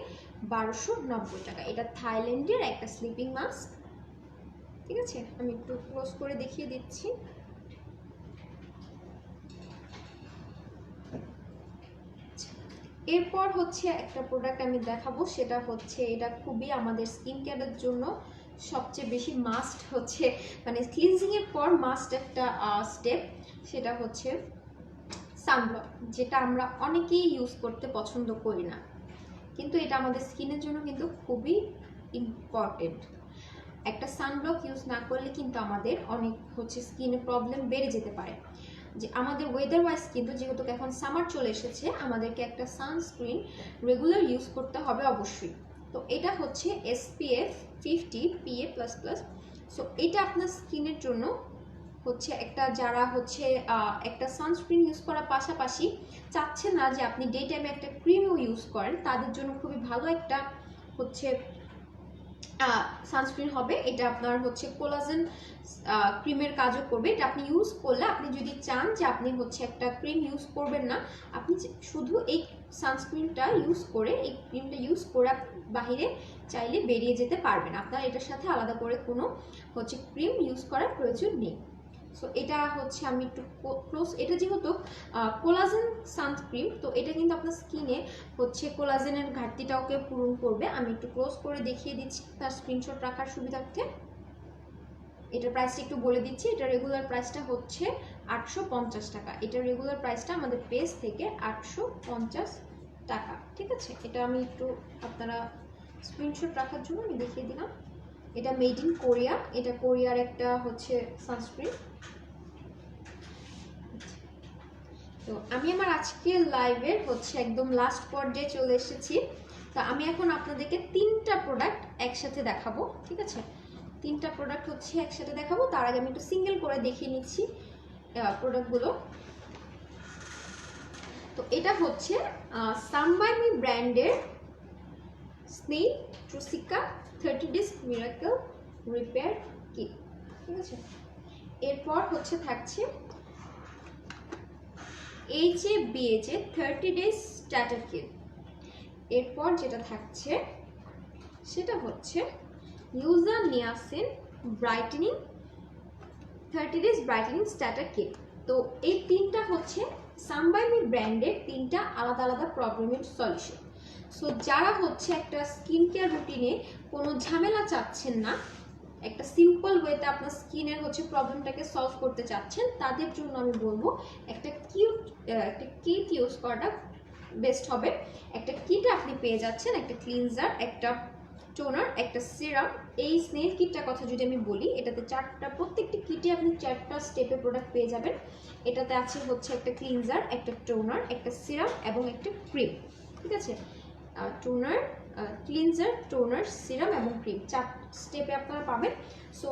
1290 টাকা। এটা থাইল্যান্ডের একটা স্লিপিং মাস্ক। ঠিক আছে, আমি একটু ক্লোজ করে দেখিয়ে দিচ্ছি। এরপর হচ্ছে একটা প্রোডাক্ট আমি দেখাবো, সেটা হচ্ছে এটা খুবই আমাদের স্কিন কেয়ারের জন্য সবচেয়ে বেশি মাস্ট, হচ্ছে মানে ক্লিনজিংয়ের পর মাস্ট একটা স্টেপ, সেটা হচ্ছে সানব্লক, যেটা আমরা অনেকেই ইউজ করতে পছন্দ করি না, কিন্তু এটা আমাদের স্কিনের জন্য কিন্তু খুবই ইম্পর্টেন্ট। একটা সানব্লক ইউজ না করলে কিন্তু আমাদের অনেক হচ্ছে স্কিনে প্রবলেম বেড়ে যেতে পারে। যে আমাদের ওয়েদার ওয়াইজ কিন্তু, যেহেতু এখন সামার চলে এসেছে, আমাদেরকে একটা সানস্ক্রিন রেগুলার ইউজ করতে হবে অবশ্যই। তো এটা হচ্ছে SPF 50 PA++। সো এটা আপনার স্কিনের জন্য হচ্ছে একটা, যারা হচ্ছে একটা সানস্ক্রিন ইউজ করার পাশাপাশি চাচ্ছে না যে আপনি ডে টাইমে একটা ক্রিমও ইউজ করেন, তাদের জন্য খুবই ভালো একটা হচ্ছে সানস্ক্রিন হবে। এটা আপনার হচ্ছে কোলাজেন ক্রিমের কাজও করবে। এটা আপনি ইউজ করলে, আপনি যদি চান যে আপনি হচ্ছে একটা ক্রিম ইউজ করবেন না, আপনি শুধু এই সানস্ক্রিনটা ইউজ করে, এই ক্রিমটা ইউজ করে বাহিরে চাইলে বেরিয়ে যেতে পারবেন। আপনার এটার সাথে আলাদা করে কোনো হচ্ছে ক্রিম ইউজ করার প্রয়োজন নেই। সো এটা হচ্ছে আমি একটু ক্লোজ, এটা যেহেতু কোলাজেন সানস্ক্রিন, তো এটা কিন্তু আপনার স্কিনে হচ্ছে কোলাজেনের ঘাটতিটাকে পূরণ করবে। আমি একটু ক্লোজ করে দেখিয়ে দিচ্ছি তার স্ক্রিনশট রাখার সুবিধার্থে। এটার প্রাইসটা একটু বলে দিচ্ছি। এটা রেগুলার প্রাইসটা হচ্ছে 850 টাকা। এটা রেগুলার প্রাইসটা আমাদের পেজ থেকে 850 টাকা। ঠিক আছে, এটা আমি একটু আপনারা স্ক্রিনশট রাখার জন্য আমি দেখিয়ে দিলাম। এটা মেড ইন কোরিয়া, এটা কোরিয়ার একটা হচ্ছে সানস্ক্রিন। তো আমি আমার আজকের লাইভের হচ্ছে একদম লাস্ট পর্যায়ে চলে এসেছি। তো আমি এখন আপনাদেরকে 3টা প্রোডাক্ট একসাথে দেখাবো। ঠিক আছে, 3টা প্রোডাক্ট হচ্ছে একসাথে দেখাবো। তার আগে আমি একটু সিঙ্গেল করে দেখিয়ে নিচ্ছি প্রোডাক্টগুলো। তো এটা হচ্ছে সামবাইমি ব্র্যান্ডের snail truecica 30 days miracle repair kit. ঠিক আছে, এরপর হচ্ছে থাকছে HABH 30 ডেজ স্টার্টার কিট। এরপর যেটা থাকছে সেটা হচ্ছে ইউজানিয়াসিন brightening 30 days brightening starter kit. তো এই 3টা হচ্ছে সামবাইমি ব্র্যান্ডের 3টা আলাদা আলাদা প্রবলেমের সলিউশন। সো যারা হচ্ছে একটা স্কিন কেয়ার রুটিনে কোনো ঝামেলা চাচ্ছেন না, একটা সিম্পল ওয়েতে আপনার স্কিনের হচ্ছে প্রবলেমটাকে সলভ করতে চাচ্ছেন, তাদের জন্য আমি বলবো একটা কিট ইউজ করাটা বেস্ট হবে। একটা কিটে আপনি পেয়ে যাচ্ছেন একটা ক্লিনজার, একটা টোনার, একটা সিরাম। এই স্নেল কিটটার কথা যদি আমি বলি, এটাতে প্রত্যেকটি কিটে আপনি 4টা স্টেপের প্রোডাক্ট পেয়ে যাবেন। এটাতে আছে হচ্ছে একটা ক্লিনজার, একটা টোনার, একটা সিরাম এবং একটা ক্রিম। ঠিক আছে, টোনার, ক্লিনজার, টোনার, সিরাম এবং ক্রিম 4 স্টেপে আপনারা পাবেন। সো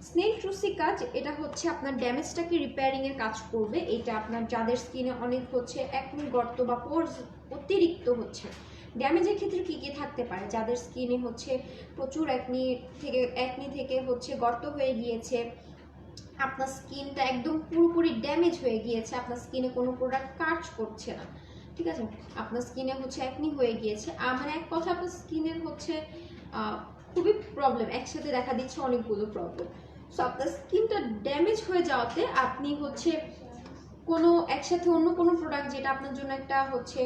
স্নেল ট্রুসিকা এটা হচ্ছে আপনার ড্যামেজটাকে রিপেয়ারিংয়ের কাজ করবে। এটা আপনার যাদের স্কিনে অনেক হচ্ছে একনি, গর্ত বা পোরস অতিরিক্ত হচ্ছে, ড্যামেজের ক্ষেত্রে কী কী থাকতে পারে, যাদের স্কিনে হচ্ছে প্রচুর একনি থেকে হচ্ছে গর্ত হয়ে গিয়েছে, আপনার স্কিনটা একদম পুরোপুরি ড্যামেজ হয়ে গিয়েছে, আপনার স্কিনে কোনো প্রোডাক্ট কাজ করছে না, ঠিক আছে, আপনার স্কিনে হচ্ছে একনি হয়ে গিয়েছে, মানে এক কথা আপনার স্কিনের হচ্ছে খুবই প্রবলেম, একসাথে দেখা দিচ্ছে অনেকগুলো প্রবলেম। সো আপনার স্কিনটা ড্যামেজ হয়ে যাওয়াতে আপনি হচ্ছে কোনো একসাথে অন্য কোনো প্রোডাক্ট যেটা আপনার জন্য একটা হচ্ছে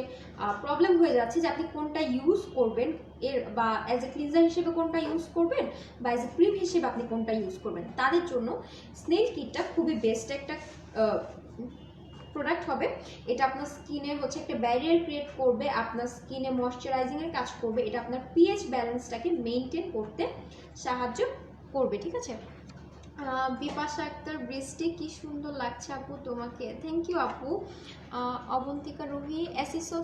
প্রবলেম হয়ে যাচ্ছে যে আপনি কোনটা ইউজ করবেন, এর বা অ্যাজ এ ক্লিনজার হিসেবে কোনটা ইউজ করবেন বা অ্যাজ এ ক্রিম হিসেবে আপনি কোনটা ইউজ করবেন, তাদের জন্য স্নেল কিটটা খুবই বেস্ট একটা প্রোডাক্ট হবে। এটা আপনার স্কিনে হচ্ছে একটা ব্যারিয়ার ক্রিয়েট করবে, আপনার স্কিনে ময়শ্চারাইজিংয়ের কাজ করবে, এটা আপনার পিএইচ ব্যালেন্সটাকে মেনটেন করতে সাহায্য করবে। ঠিক আছে, বিপাশা আক্তার, বৃষ্টি, কি সুন্দর লাগছে আপু তোমাকে, থ্যাংক ইউ আপু। অবন্তিকা রুহি, অ্যাসিসো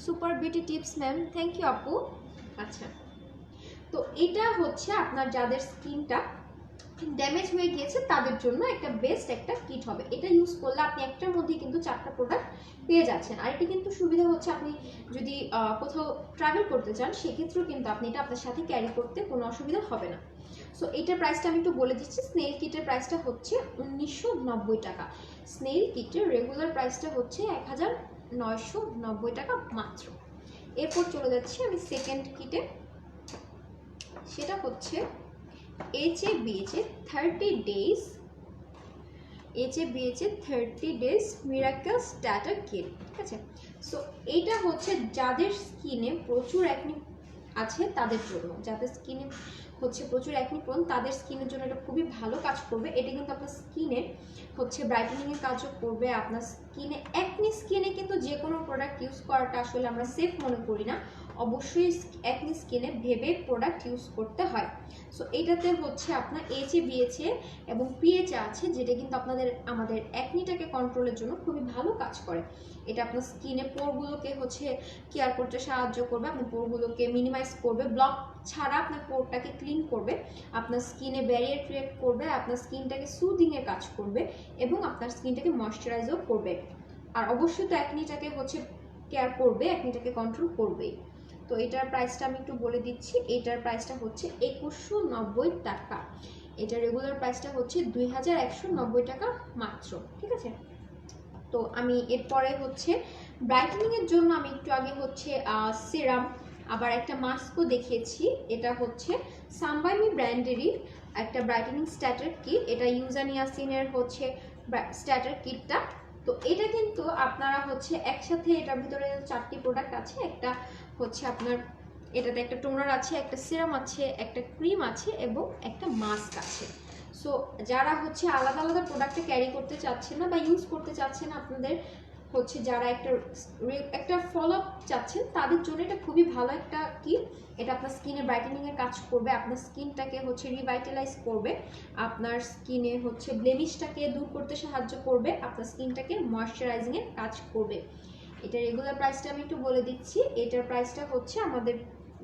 super beauty tips ma'am, thank you আপু। আচ্ছা, তো এটা হচ্ছে আপনার যাদের স্কিনটা ড্যামেজ হয়ে গিয়েছে তাদের জন্য একটা বেস্ট একটা কিট হবে। এটা ইউজ করলে আপনি একটার মধ্যেই কিন্তু 4টা প্রোডাক্ট পেয়ে যাচ্ছেন। আর এটা কিন্তু সুবিধা হচ্ছে আপনি যদি কোথাও ট্রাভেল করতে চান সেক্ষেত্রেও কিন্তু আপনি এটা আপনার সাথে ক্যারি করতে কোনো অসুবিধা হবে না। সো এইটার প্রাইসটা আমি একটু বলে দিচ্ছি। স্নেল কিটের প্রাইসটা হচ্ছে 1990 টাকা। স্নেল কিটের রেগুলার প্রাইসটা হচ্ছে 1990 টাকা মাত্র। এরপর চলে যাচ্ছি আমি সেকেন্ড কিটে, সেটা হচ্ছে HABHA 30 days, HABHA 30 days miracle starter kit. ঠিক আছে, সো এইটা হচ্ছে যাদের স্কিনে প্রচুর একনি আছে তাদের জন্য, যাদের স্কিনে হচ্ছে প্রচুর একনি প্রোন তাদের স্কিনের জন্য এটা খুবই ভালো কাজ করবে। এটা কিন্তু আপনার স্কিনে হচ্ছে ব্রাইটেনিংয়ের কাজও করবে। আপনার স্কিনে স্কিনে কিন্তু যে কোনো প্রোডাক্ট ইউজ করাটা আসলে আমরা সেফ মনে করি না, অবশ্যই একনি স্কিনে ভেবে প্রোডাক্ট ইউজ করতে হয়। সো এইটাতে হচ্ছে আপনার HABHA এবং PHA আছে, যেটা কিন্তু আমাদের একনিটাকে কন্ট্রোলের জন্য খুবই ভালো কাজ করে। এটা আপনার স্কিনে পোরগুলোকে হচ্ছে কেয়ার করতে সাহায্য করবে, আপনার পোরগুলোকে মিনিমাইজ করবে, ব্লক ছাড়া আপনার পোরটাকে ক্লিন করবে, আপনার স্কিনে ব্যারিয়ার ক্রিয়েট করবে, আপনার স্কিনটাকে সুদিংয়ের কাজ করবে এবং আপনার স্কিনটাকে ময়শ্চারাইজও করবে। আর অবশ্যই তো একনিটাকে হচ্ছে কেয়ার করবে, একনিটাকে কন্ট্রোল করবে। তো এটার প্রাইসটা আমি একটু বলে দিচ্ছি। এটার প্রাইসটা হচ্ছে 2190 টাকা। এটার রেগুলার প্রাইসটা হচ্ছে 2190 টাকা মাত্র। ঠিক আছে, তো আমি এরপরে হচ্ছে ব্রাইটেনিংয়ের জন্য আমি একটু আগে হচ্ছে সিরাম আবার একটা মাস্কও দেখিয়েছি। এটা হচ্ছে সামবাইমি ব্র্যান্ডেরই একটা ব্রাইটেনিং স্ট্যাটার কিট, এটা ইউজানিয়াসিনের হচ্ছে স্ট্যাটার কিটটা। তো এটা কিন্তু আপনারা হচ্ছে একসাথে, এটার ভিতরে 4টি প্রোডাক্ট আছে, একটা হচ্ছে আপনার এটাতে একটা টোনার আছে, একটা সিরাম আছে, একটা ক্রিম আছে এবং একটা মাস্ক আছে। সো যারা হচ্ছে আলাদা আলাদা প্রোডাক্টে ক্যারি করতে চাচ্ছেন না বা ইউজ করতে চাচ্ছেন, আপনাদের হচ্ছে যারা একটা ফলো আপ চাচ্ছেন তাদের জন্য এটা খুবই ভালো একটা কিট। এটা আপনার স্কিনে ব্রাইটেনিংয়ের কাজ করবে, আপনার স্কিনটাকে হচ্ছে রিভাইটালাইজ করবে, আপনার স্কিনে হচ্ছে ব্লেমিশটাকে দূর করতে সাহায্য করবে, আপনার স্কিনটাকে ময়শ্চারাইজিংয়ের কাজ করবে। এটা রেগুলার প্রাইসটা আমি একটু বলে দিচ্ছি। এটার প্রাইসটা হচ্ছে আমাদের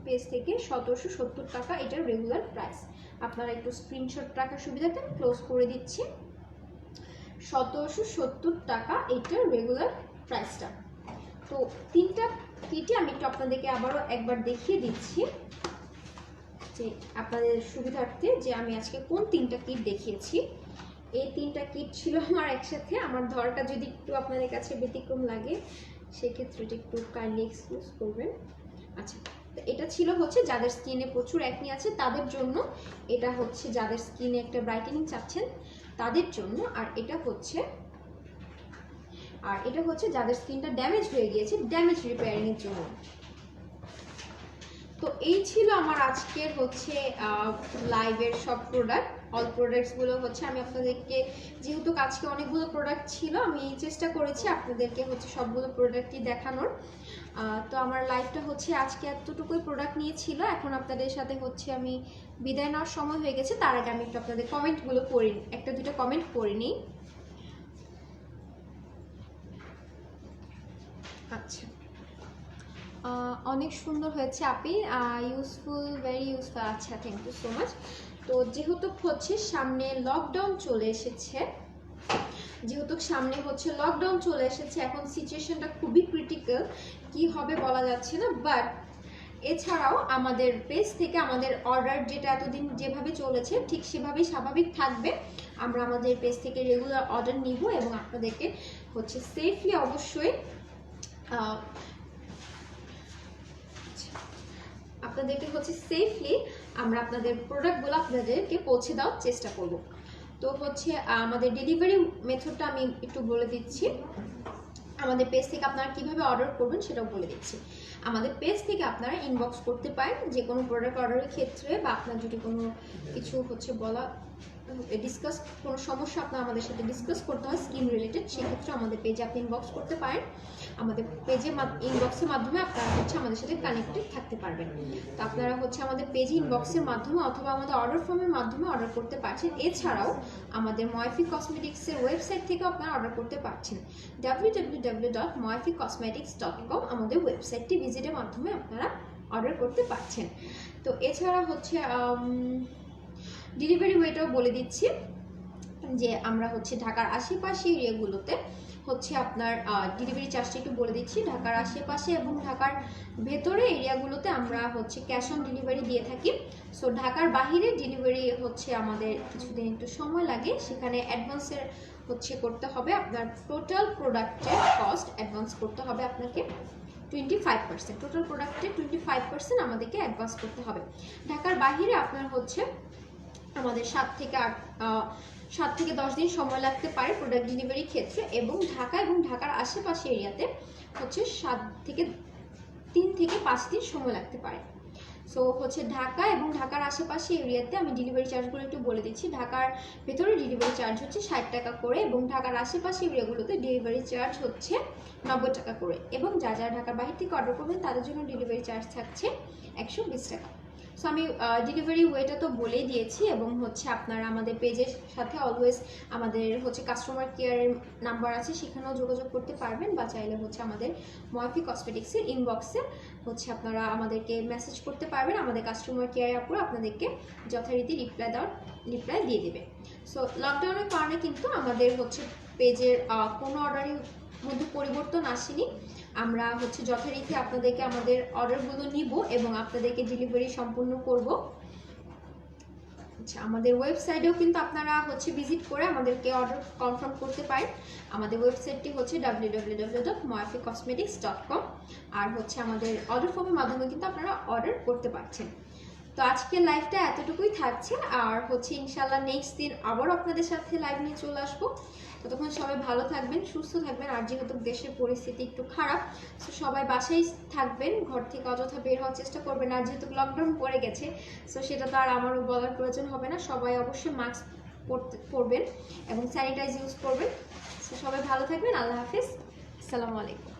পেজ থেকে 1770 টাকা এটার রেগুলার প্রাইস। আপনারা একটু স্ক্রিনশট রাখার সুবিধাতে ক্লোজ করে দিচ্ছি। 1770 টাকা এটার রেগুলার প্রাইসটা। তো 3টা কিটই আমি একটু আপনাদেরকে আবারও একবার দেখিয়ে দিচ্ছি যে আপনাদের সুবিধার্থে যে আমি আজকে কোন 3টা কিট দেখিয়েছি। এই 3টা কিট ছিল আমার একসাথে। আমার ধরাটা যদি একটু আপনাদের কাছে ব্যতিক্রম লাগে সেক্ষেত্রে এটা একটু কাইন্ডলি এক্সকিউজ করবেন। আচ্ছা, তো এটা ছিল হচ্ছে যাদের স্কিনে প্রচুর একনি আছে তাদের জন্য, এটা হচ্ছে যাদের স্কিনে একটা ব্রাইটেনিং চাচ্ছেন তাদের জন্য, আর এটা হচ্ছে যাদের স্কিনটা ড্যামেজ হয়ে গিয়েছে ড্যামেজ রিপেয়ারিংয়ের জন্য। তো এই ছিল আমার আজকের হচ্ছে লাইভের সব প্রোডাক্ট। অল প্রোডাক্টসগুলো হচ্ছে আমি আপনাদেরকে, যেহেতু আজকে অনেকগুলো প্রোডাক্ট ছিল, আমি চেষ্টা করেছি আপনাদেরকে হচ্ছে সবগুলো প্রোডাক্টই দেখানোর। তো আমার লাইভটা হচ্ছে আজকে এতটুকুই প্রোডাক্ট নিয়েছিল। এখন আপনাদের সাথে হচ্ছে আমি বিদায় নেওয়ার সময় হয়ে গেছে। তার আগে আমি একটু আপনাদের কমেন্টগুলো পড়ি, একটা দুটো কমেন্ট পড়ে নিই। আচ্ছা, অনেক সুন্দর হয়েছে আপি, ইউজফুল, ভেরি ইউজফুল। আচ্ছা, থ্যাংক ইউ সো মাচ। তো যেহেতু হচ্ছে সামনে লকডাউন চলে এসেছে, এখন সিচুয়েশনটা খুবই ক্রিটিক্যাল, কি হবে বলা যাচ্ছে না। বাট এছাড়াও আমাদের পেজ থেকে আমাদের অর্ডার যেটা এতদিন যেভাবে চলেছে ঠিক সেভাবেই স্বাভাবিক থাকবে। আমরা আমাদের পেজ থেকে রেগুলার অর্ডার নিব এবং আপনাদেরকে হচ্ছে সেফলি অবশ্যই আমরা আপনাদের প্রোডাক্টগুলো আপনাদেরকে পৌঁছে দেওয়ার চেষ্টা করব। তো হচ্ছে আমাদের ডেলিভারি মেথডটা আমি একটু বলে দিচ্ছি। আমাদের পেজ থেকে আপনারা কিভাবে অর্ডার করবেন সেটাও বলে দিচ্ছি। আমাদের পেজ থেকে আপনারা ইনবক্স করতে পারেন যে কোনো প্রোডাক্ট অর্ডারের ক্ষেত্রে, বা আপনার যদি কোনো কিছু হচ্ছে কোনো সমস্যা আপনার আমাদের সাথে ডিসকাস করতে হয় স্কিন রিলেটেড, সেক্ষেত্রে আমাদের পেজে আপনি ইনবক্স করতে পারেন। আমাদের পেজে ইনবক্সের মাধ্যমে আপনারা হচ্ছে আমাদের সাথে কানেক্টেড থাকতে পারবেন। তো আপনারা হচ্ছে আমাদের পেজে ইনবক্সের মাধ্যমে অথবা আমাদের অর্ডার ফর্মের মাধ্যমে অর্ডার করতে পারছেন। এছাড়াও আমাদের ময়ফি কসমেটিক্সের ওয়েবসাইট থেকে আপনারা অর্ডার করতে পারছেন। www.moyficosmetics.com আমাদের ওয়েবসাইটটি ভিজিটের মাধ্যমে আপনারা অর্ডার করতে পারছেন। তো এছাড়া হচ্ছে ডেলিভারি ওয়েটাও বলে দিচ্ছি যে আমরা হচ্ছে ঢাকার আশেপাশে এরিয়াগুলোতে হচ্ছে আপনার ডেলিভারি চার্জটা একটু বলে দিচ্ছি। ঢাকার আশেপাশে এবং ঢাকার ভেতরে এরিয়াগুলোতে আমরা হচ্ছে ক্যাশ অন ডেলিভারি দিয়ে থাকি। সো ঢাকার বাহিরে ডেলিভারি হচ্ছে আমাদের কিছুদিন একটু সময় লাগে, সেখানে অ্যাডভান্সের হচ্ছে করতে হবে। আপনার টোটাল প্রোডাক্টের কস্ট অ্যাডভান্স করতে হবে আপনাকে 25%। টোটাল প্রোডাক্টের 25% আমাদেরকে অ্যাডভান্স করতে হবে। ঢাকার বাহিরে আপনার হচ্ছে আমাদের 7 থেকে 10 দিন সময় লাগতে পারে প্রোডাক্ট ডেলিভারির ক্ষেত্রে, এবং ঢাকা এবং ঢাকার আশেপাশে এরিয়াতে হচ্ছে 3 থেকে 5 দিন সময় লাগতে পারে। সো হচ্ছে ঢাকা এবং ঢাকার আশেপাশে এরিয়াতে আমি ডেলিভারি চার্জগুলো একটু বলে দিচ্ছি। ঢাকার ভেতরে ডেলিভারি চার্জ হচ্ছে 60 টাকা করে, এবং ঢাকার আশেপাশে এরিয়াগুলোতে ডেলিভারি চার্জ হচ্ছে 90 টাকা করে, এবং যারা ঢাকার বাইরে থেকে অর্ডার করবেন তাদের জন্য ডেলিভারি চার্জ থাকছে 120 টাকা। সো আমি ডেলিভারি ওয়েটা তো বলেই দিয়েছি, এবং হচ্ছে আপনারা আমাদের পেজের সাথে অলওয়েজ আমাদের হচ্ছে কাস্টমার কেয়ারের নাম্বার আছে, সেখানেও যোগাযোগ করতে পারবেন, বা চাইলে হচ্ছে আমাদের ময়ফি কসমেটিক্সের ইনবক্সে হচ্ছে আপনারা আমাদেরকে মেসেজ করতে পারবেন। আমাদের কাস্টমার কেয়ার আপুরা আপনাদেরকে যথারীতি রিপ্লাই দিয়ে দেবে। সো লকডাউনের কারণে কিন্তু আমাদের হচ্ছে পেজের কোনো অর্ডারের মধ্যে পরিবর্তন আসেনি। আমরা হচ্ছে যথারীতি আপনাদেরকে আমাদের অর্ডারগুলো নিব এবং আপনাদেরকে ডেলিভারি সম্পূর্ণ করব। আচ্ছা, আমাদের ওয়েবসাইটেও কিন্তু আপনারা হচ্ছে ভিজিট করে আমাদেরকে অর্ডার কনফার্ম করতে পারেন। আমাদের ওয়েবসাইটটি হচ্ছে www.moyficosmetics.com, আর হচ্ছে আমাদের অর্ডার ফর্মের মাধ্যমে কিন্তু আপনারা অর্ডার করতে পারছেন। তো আজকের লাইভটা এতটুকুই থাকছে, আর হচ্ছে ইনশাল্লাহ নেক্সট দিন আবার আপনাদের সাথে লাইভ নিয়ে চলে আসবো। ততক্ষণ সবাই ভালো থাকবেন, সুস্থ থাকবেন, আর যেহেতু দেশের পরিস্থিতি একটু খারাপ, তো সবাই বাসায় থাকবেন, ঘর থেকে অযথা বের হওয়ার চেষ্টা করবেন। আর যেহেতু লকডাউন পড়ে গেছে, সো সেটা তো আর আমারও বলার প্রয়োজন হবে না। সবাই অবশ্যই মাস্ক পরবেন এবং স্যানিটাইজ ইউজ করবেন। সো সবাই ভালো থাকবেন, আল্লাহ হাফিজ, আসসালামু আলাইকুম।